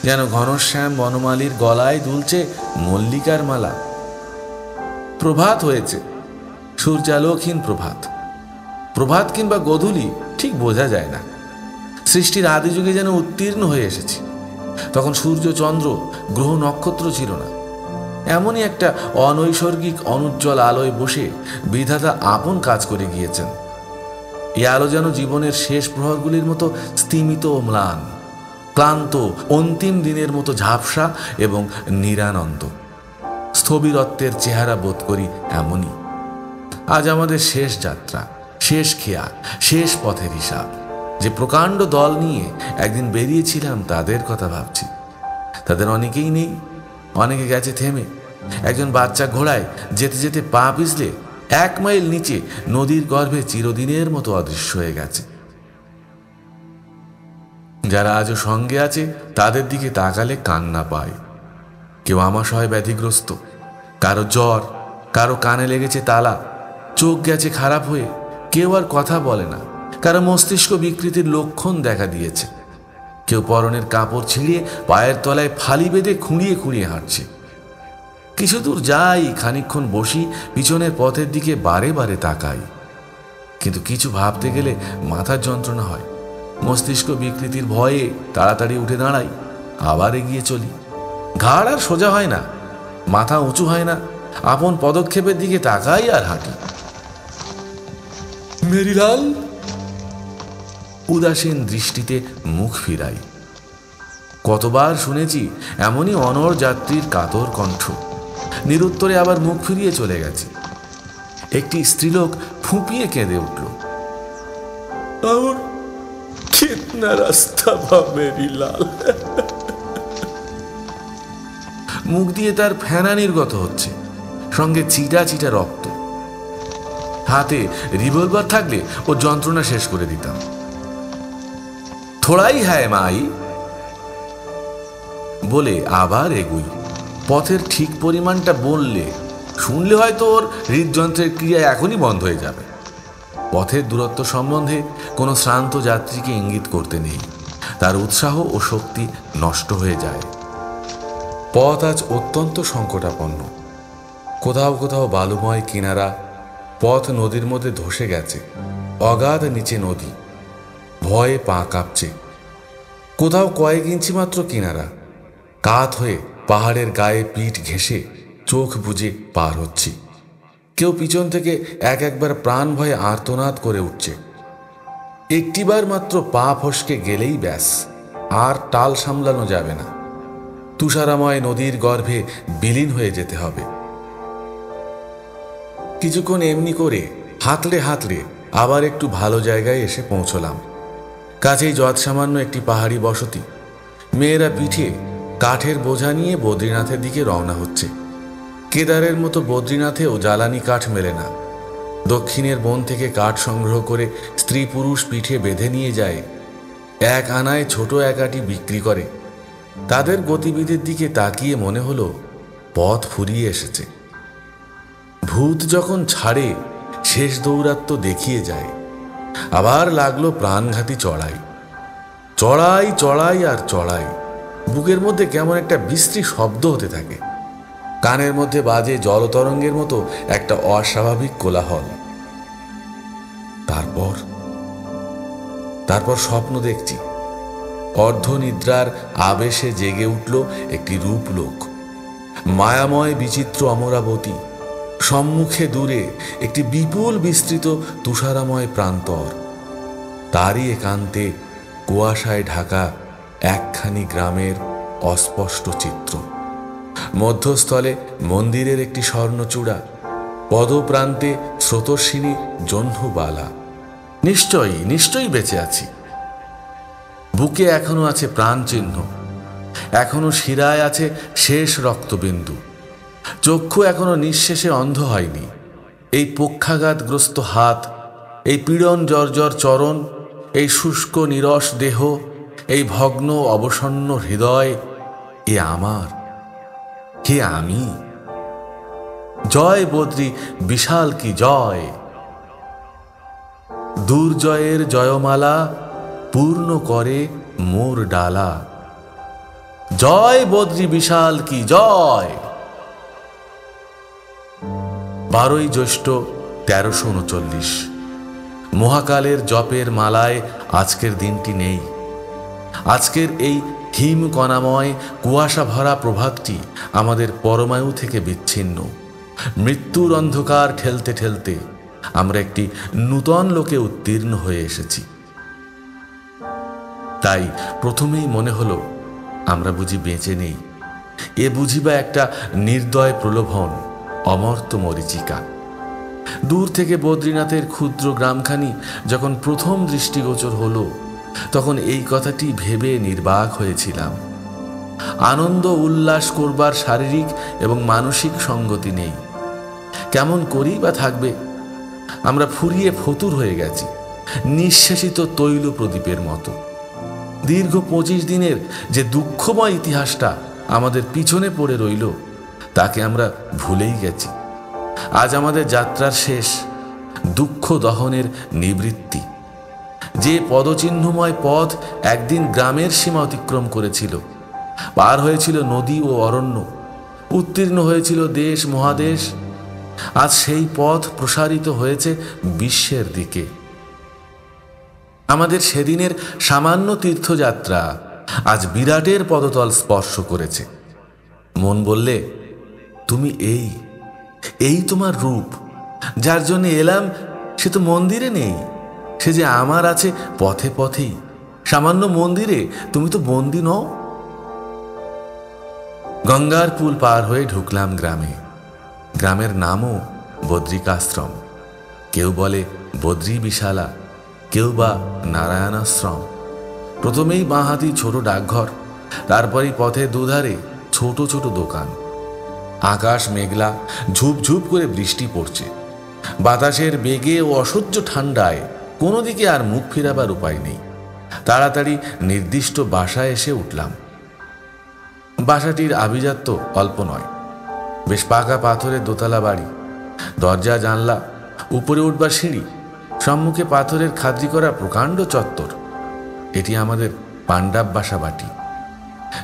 যেন ঘনশ্যাম বনমালীর গলায় দুলছে মল্লিকার মালা। প্রভাত হয়েছে, সূর্যালোকহীন প্রভাত। প্রভাত কিংবা গোধূলি ঠিক বোঝা যায় না। সৃষ্টির আদি যুগে যেন উত্তীর্ণ হয়ে এসেছি। তখন সূর্য চন্দ্র গ্রহ নক্ষত্র ছিল না। এমনই একটা অনৈসর্গিক অনুজ্জ্বল আলোয় বসে বিধাতা আপন কাজ করে গিয়েছেন। এই আলো যেন জীবনের শেষ প্রহরগুলির মতো স্তিমিত ও ম্লান, ক্লান্ত অন্তিম দিনের মতো ঝাপসা এবং নিরানন্দ। স্থবিরত্বের চেহারা বোধ করি এমনই। আজ আমাদের শেষ যাত্রা, শেষ খেয়া, শেষ পথের হিসাব। যে প্রকাণ্ড দল নিয়ে একদিন বেরিয়েছিলাম তাদের কথা ভাবছি। তাদের অনেকেই নেই, অনেকে গেছে থেমে। একজন বাচ্চা ঘোড়ায় যেতে যেতে পা পিছলে 1 মাইল নিচে নদীর গর্ভে চিরদিনের মতো অদৃশ্য হয়ে গেছে। যারা আজও সঙ্গে আছে তাদের দিকে তাকালে কান্না পায়। কেউ আমাশয় ব্যাধিগ্রস্ত, কারো জ্বর, কারো কানে লেগেছে তালা, চোখ গেছে খারাপ হয়ে, কেউ আর কথা বলে না। কারো মস্তিষ্ক বিকৃতির লক্ষণ দেখা দিয়েছে। কেউ পরনের কাপড় ছিঁড়ে পায়ের তলায় ফালি বেঁধে খুঁড়িয়ে খুঁড়িয়ে হাঁটছে। কিছু দূর যাই, খানিকক্ষণ বসি, পিছনের পথের দিকে বারে বারে তাকাই। কিন্তু কিছু ভাবতে গেলে মাথার যন্ত্রণা হয়। মস্তিষ্ক বিকৃতির ভয়ে তাড়াতাড়ি উঠে দাঁড়াই, আবার এগিয়ে চলি। ঘাড় আর সোজা হয় না, মাথা উঁচু হয় না। আপন পদক্ষেপের দিকে তাকাই আর হাঁটি। মেরিলাল, উদাসীন দৃষ্টিতে মুখ ফিরাই। কতবার শুনেছি এমনই অনড় যাত্রীর কাতর কণ্ঠ। নিরুত্তরে আবার মুখ ফিরিয়ে চলে গেছে। একটি স্ত্রীলোক ফুঁপিয়ে কেঁদে উঠল। और कितना रास्ता था मेरीलाल। মুখ দিয়ে তার ফেনা নির্গত হচ্ছে, সঙ্গে চিটা চিটা রক্ত। হাতে রিভলভার থাকলে ও যন্ত্রণা শেষ করে দিতাম। থোড়াই হ্যায় মাই বলে আবার এগুই। পথের ঠিক পরিমাণটা বললে, শুনলে হয়তো ওর হৃদযন্ত্রের ক্রিয়া এখনই বন্ধ হয়ে যাবে। পথের দূরত্ব সম্বন্ধে কোনো শ্রান্ত যাত্রীকে ইঙ্গিত করতে নেই। তার উৎসাহ ও শক্তি নষ্ট হয়ে যায়। পথ আজ অত্যন্ত সংকটাপন্ন। কোথাও কোথাও বালুময় কিনারা, পথ নদীর মধ্যে ধসে গেছে। অগাধ নিচে নদী, ভয়ে পা কাঁপছে। কোথাও কয়েক ইঞ্চি মাত্র কিনারা, কাত হয়ে পাহাড়ের গায়ে পিঠ ঘেঁষে চোখ বুজে পার হচ্ছি। কেউ পিছন থেকে একবার প্রাণ ভয়ে আর্তনাদ করে উঠছে। একটিবার মাত্র পা ফসকে গেলেই ব্যাস, আর টাল সামলানো যাবে না। তুষারাময় নদীর গর্ভে বিলীন হয়ে যেতে হবে। কিছুক্ষণ এমনি করে হাতড়ে হাতড়ে আবার একটু ভালো জায়গায় এসে পৌঁছলাম। কাছেই যৎসামান্য একটি পাহাড়ি বসতি। মেয়েরা পিঠে কাঠের বোঝা নিয়ে বদ্রীনাথের দিকে রওনা হচ্ছে। কেদারের মতো বদ্রীনাথেও জ্বালানি কাঠ মেলে না। দক্ষিণের বন থেকে কাঠ সংগ্রহ করে স্ত্রী পুরুষ পিঠে বেঁধে নিয়ে যায়, এক আনায় ছোট একাটি বিক্রি করে। তাদের গতিবিধির দিকে তাকিয়ে মনে হলো পথ ফুরিয়ে এসেছে। ভূত যখন ছাড়ে শেষ দৌরাত্ম্য দেখিয়ে যায়। আবার লাগলো প্রাণঘাতী চড়াই, চড়াই চড়াই আর চড়াই। বুকের মধ্যে কেমন একটা বিশ্রী শব্দ হতে থাকে, কানের মধ্যে বাজে জলতরঙ্গের মতো একটা অস্বাভাবিক কোলাহল। তারপর স্বপ্ন দেখছি। অর্ধনিদ্রার আবেশে জেগে উঠল একটি রূপলোক, মায়াময় বিচিত্র অমরাবতী। সম্মুখে দূরে একটি বিপুল বিস্তৃত তুষারাময় প্রান্তর, তারই একান্তে কুয়াশায় ঢাকা একখানি গ্রামের অস্পষ্ট চিত্র। মধ্যস্থলে মন্দিরের একটি স্বর্ণচূড়া, পদপ্রান্তে স্রোতস্বিনী জহ্নুবালা। নিশ্চয়ই বেঁচে আছি। বুকে এখনো আছে প্রাণ চিহ্ন, এখনো শিরায় আছে শেষ রক্তবিন্দু। চক্ষু এখনো নিঃশেষে অন্ধ হয়নি। এই পক্ষাঘাতগ্রস্ত হাত, এই পীড়ন জর্জর চরণ, এই শুষ্ক নিরস দেহ, এই ভগ্ন অবসন্ন হৃদয়, এ আমার, হে আমি। জয় বদ্রী বিশাল কি জয়! দুর্জয়ের জয়মালা পূর্ণ করে মোর ডালা। জয় বদ্রী বিশাল কি জয়! 12ই জ্যৈষ্ঠ 1339। মহাকালের জপের মালায় আজকের দিনটি নেই। আজকের এই হিমকণাময় কুয়াশা ভরা প্রভাতটি আমাদের পরমায়ু থেকে বিচ্ছিন্ন। মৃত্যুর অন্ধকার ঠেলতে ঠেলতে আমরা একটি নূতন লোকে উত্তীর্ণ হয়ে এসেছি। তাই প্রথমেই মনে হলো আমরা বুঝি বেঁচে নেই। এ বুঝিবা একটা নির্দয় প্রলোভন, অমর্ত্য মরীচিকা। দূর থেকে বদ্রীনাথের ক্ষুদ্র গ্রামখানি যখন প্রথম দৃষ্টিগোচর হলো, তখন এই কথাটি ভেবে নির্বাক হয়েছিলাম। আনন্দ উল্লাস করবার শারীরিক এবং মানসিক সঙ্গতি নেই। কেমন করেই বা থাকবে? আমরা ফুরিয়ে ফতুর হয়ে গেছি, নিঃশেষিত তৈল প্রদীপের মতো। দীর্ঘ 25 দিনের যে দুঃখময় ইতিহাসটা আমাদের পিছনে পড়ে রইল, তাকে আমরা ভুলেই গেছি। আজ আমাদের যাত্রার শেষ, দুঃখ দহনের নিবৃত্তি। যে পদচিহ্নময় পথ একদিন গ্রামের সীমা অতিক্রম করেছিল, পার হয়েছিল নদী ও অরণ্য, উত্তীর্ণ হয়েছিল দেশ মহাদেশ, আজ সেই পথ প্রসারিত হয়েছে বিশ্বের দিকে। আমাদের সেদিনের সামান্য তীর্থযাত্রা আজ বিরাটের পদতল স্পর্শ করেছে। মন বললে, তুমি এই তোমার রূপ, যার জন্য এলাম সে তো মন্দিরে নেই, সে যে আমার আছে পথে পথেই। সামান্য মন্দিরে তুমি তো বন্দী নও। গঙ্গার পুল পার হয়ে ঢুকলাম গ্রামে। গ্রামের নামও বদ্রিকাশ্রম। কেউ বলে বদ্রী বিশালা, কেউ বা নারায়ণাশ্রম। প্রথমেই বাঁহাতি ছোট ডাকঘর, তারপরেই পথের দুধারে ছোট ছোট দোকান। আকাশ মেঘলা, ঝুপঝুপ করে বৃষ্টি পড়ছে। বাতাসের বেগে ও অসহ্য ঠান্ডায় কোনো দিকে আর মুখ ফেরাবার উপায় নেই। তাড়াতাড়ি নির্দিষ্ট বাসায় এসে উঠলাম। বাসাটির আভিজাত্য অল্প নয়। বেশ পাকা পাথরের দোতলা বাড়ি, দরজা জানলা, উপরে উঠবার সিঁড়ি, সম্মুখে পাথরের খাদ্রি করা প্রকাণ্ড চত্বর। এটি আমাদের পাণ্ডব বাসা বাটি।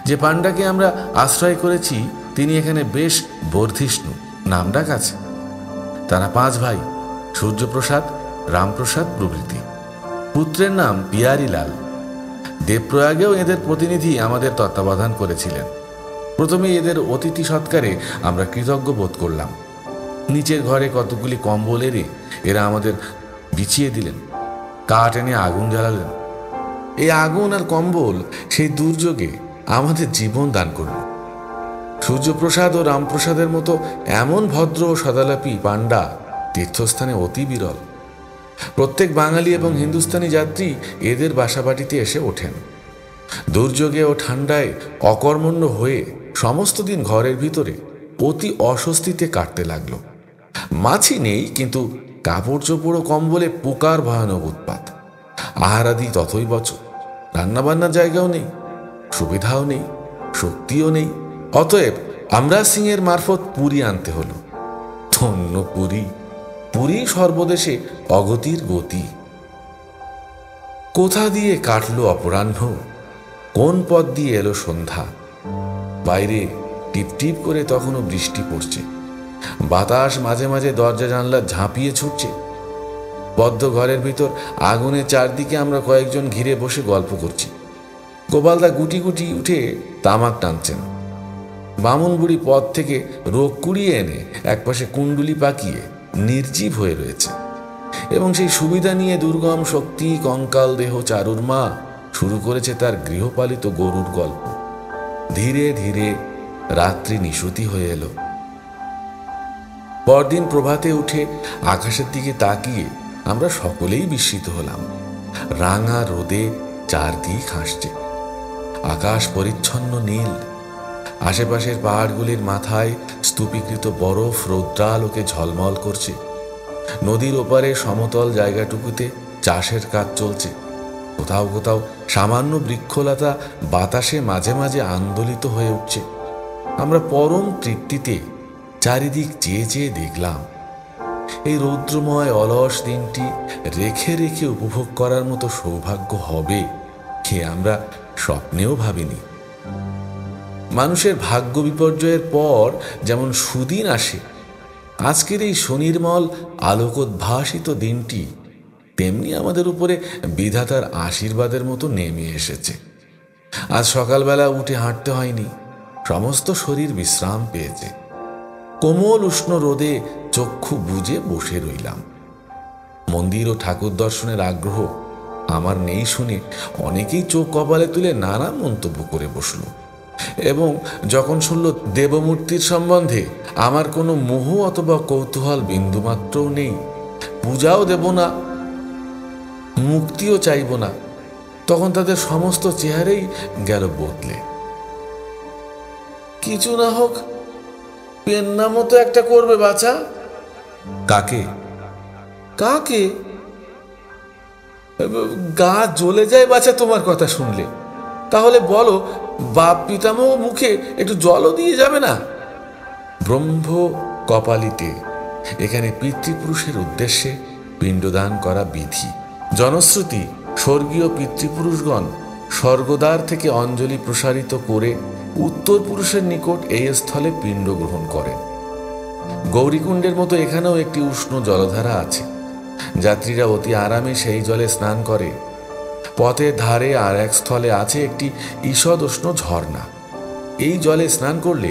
যে পাণ্ডাকে আমরা আশ্রয় করেছি তিনি এখানে বেশ বর্ধিষ্ণু, নামডাক আছে। তারা 5 ভাই, সূর্যপ্রসাদ, রামপ্রসাদ প্রভৃতি। পুত্রের নাম পিয়ারিলাল। দেবপ্রয়াগেও এদের প্রতিনিধি আমাদের তত্ত্বাবধান করেছিলেন। প্রথমে এদের অতিথি সৎকারে আমরা কৃতজ্ঞ বোধ করলাম। নিচের ঘরে কতগুলি কম্বল এনে এরা আমাদের বিছিয়ে দিলেন। কাঠ এনে আগুন জ্বালালেন। এই আগুন আর কম্বল সেই দুর্যোগে আমাদের জীবন দান করল। সূর্যপ্রসাদ ও রামপ্রসাদের মতো এমন ভদ্র ও সদালাপী পাণ্ডা তীর্থস্থানে অতি বিরল। প্রত্যেক বাঙালি এবং হিন্দুস্তানি যাত্রী এদের বাসাবাটিতে এসে ওঠেন। দুর্যোগে ও ঠান্ডায় অকর্মণ্য হয়ে সমস্ত দিন ঘরের ভিতরে অতি অস্বস্তিতে কাটতে লাগলো। মাছি নেই, কিন্তু কাপড় চোপড় কম বলে পোকার ভয়ানক উৎপাত। আহারাদি ততই বছর, রান্নাবান্নার জায়গাও নেই, সুবিধাও নেই, শক্তিও নেই। অতএব আমরা সিংয়ের মারফত পুরী আনতে হলো। ধন্য পুরী! পুরী সর্বদেশে অগতির গতি। কোথা দিয়ে কাটলো অপরাহ্ন, কোন পথ দিয়ে এলো সন্ধ্যা। বাইরে টিপ টিপ করে তখনও বৃষ্টি পড়ছে। বাতাস মাঝে মাঝে দরজা জানলা ঝাঁপিয়ে ছুটছে। বদ্ধ ঘরের ভিতর আগুনের চারদিকে আমরা কয়েকজন ঘিরে বসে গল্প করছি। গোপালদা গুটি গুটি উঠে তামাক টানছেন। বামুন বুড়ি পথ থেকে রোগ কুড়িয়ে এনে একপাশে কুণ্ডুলি পাকিয়ে নির্জীব হয়ে রয়েছে, এবং সেই সুবিধা নিয়ে দুর্গম শক্তি কঙ্কাল দেহ চারুর মা শুরু করেছে তার গৃহপালিত গরুর গল্প। ধীরে ধীরে রাত্রি নিশুতি হয়ে এলো। পরদিন প্রভাতে উঠে আকাশের দিকে তাকিয়ে আমরা সকলেই বিস্মিত হলাম। রাঙা রোদে চারদিক হাসছে, আকাশ পরিচ্ছন্ন নীল। আশেপাশের পাহাড়গুলির মাথায় স্তূপীকৃত বরফ রৌদ্রালোকে ঝলমল করছে। নদীর ওপারে সমতল জায়গাটুকুতে চাষের কাজ চলছে। কোথাও কোথাও সামান্য বৃক্ষলতা বাতাসে মাঝে মাঝে আন্দোলিত হয়ে উঠছে। আমরা পরম তৃপ্তিতে চারিদিক চেয়ে চেয়ে দেখলাম। এই রৌদ্রময় অলস দিনটি রেখে রেখে উপভোগ করার মতো সৌভাগ্য হবে কে আমরা স্বপ্নেও ভাবিনি। মানুষের ভাগ্য বিপর্যয়ের পর যেমন সুদিন আসে, আজকের এই সুনির্মল আলোকোদ্ভাসিত দিনটি তেমনি আমাদের উপরে বিধাতার আশীর্বাদের মতো নেমে এসেছে। আজ সকালবেলা উঠে হাঁটতে হয়নি, সমস্ত শরীর বিশ্রাম পেয়েছে। কোমল উষ্ণ রোদে চক্ষু বুজে বসে রইলাম। মন্দির ও ঠাকুর দর্শনের আগ্রহ আমার নেই শুনে অনেকেই চোখ কপালে তুলে নানা মন্তব্য করে বসল, এবং যখন শুনল দেবমূর্তির সম্বন্ধে আমার কোনো মোহ অথবা কৌতূহল বিন্দুমাত্রও নেই, পূজাও দেব না, মুক্তিও চাইব না, তখন তাদের সমস্ত চেহারাই গেল বদলে। কিছু না হোক পেন্না মতো একটা করবে বাছা। কাকে? কাকে? গা জ্বলে যায় বাছা তোমার কথা শুনলে। তাহলে বলো, বাপ পিতামহ মুখে একটু জলও দিয়ে যাবে না? ব্রহ্ম কপালিতে এখানে পিতৃপুরুষের উদ্দেশ্যে পিণ্ডদান করা বিধি। জনশ্রুতি স্বর্গীয় পিতৃপুরুষগণ স্বর্গদ্বার থেকে অঞ্জলি প্রসারিত করে উত্তর পুরুষের নিকট এই স্থলে পিণ্ড গ্রহণ করেন। গৌরীকুণ্ডের মতো এখানেও একটি উষ্ণ জলধারা আছে। যাত্রীরা অতি আরামে সেই জলে স্নান করে। পথের ধারে আর এক স্থলে আছে একটি ঈষদ উষ্ণ ঝর্ণা। এই জলে স্নান করলে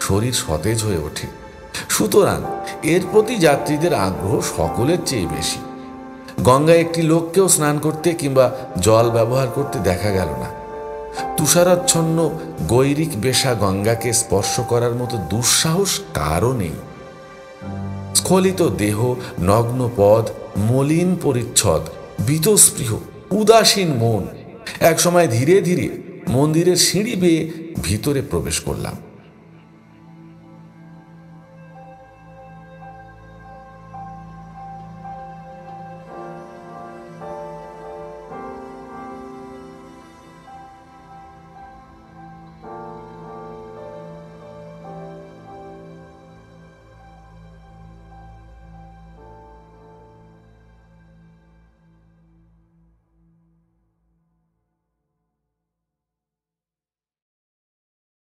শরীর সতেজ হয়ে ওঠে। সুতরাং এর প্রতি যাত্রীদের আগ্রহ সকলের চেয়ে বেশি। গঙ্গায় একটি লোককেও স্নান করতে কিংবা জল ব্যবহার করতে দেখা গেল না। তুষারাচ্ছন্ন গৈরিক বেশা গঙ্গাকে স্পর্শ করার মতো দুঃসাহস কারও নেই। স্খলিত দেহ, নগ্ন পদ, মলিন পরিচ্ছদ, বীতস্পৃহ, উদাসীন মন। একসময় ধীরে ধীরে মন্দিরের সিঁড়ি বেয়ে ভিতরে প্রবেশ করলাম।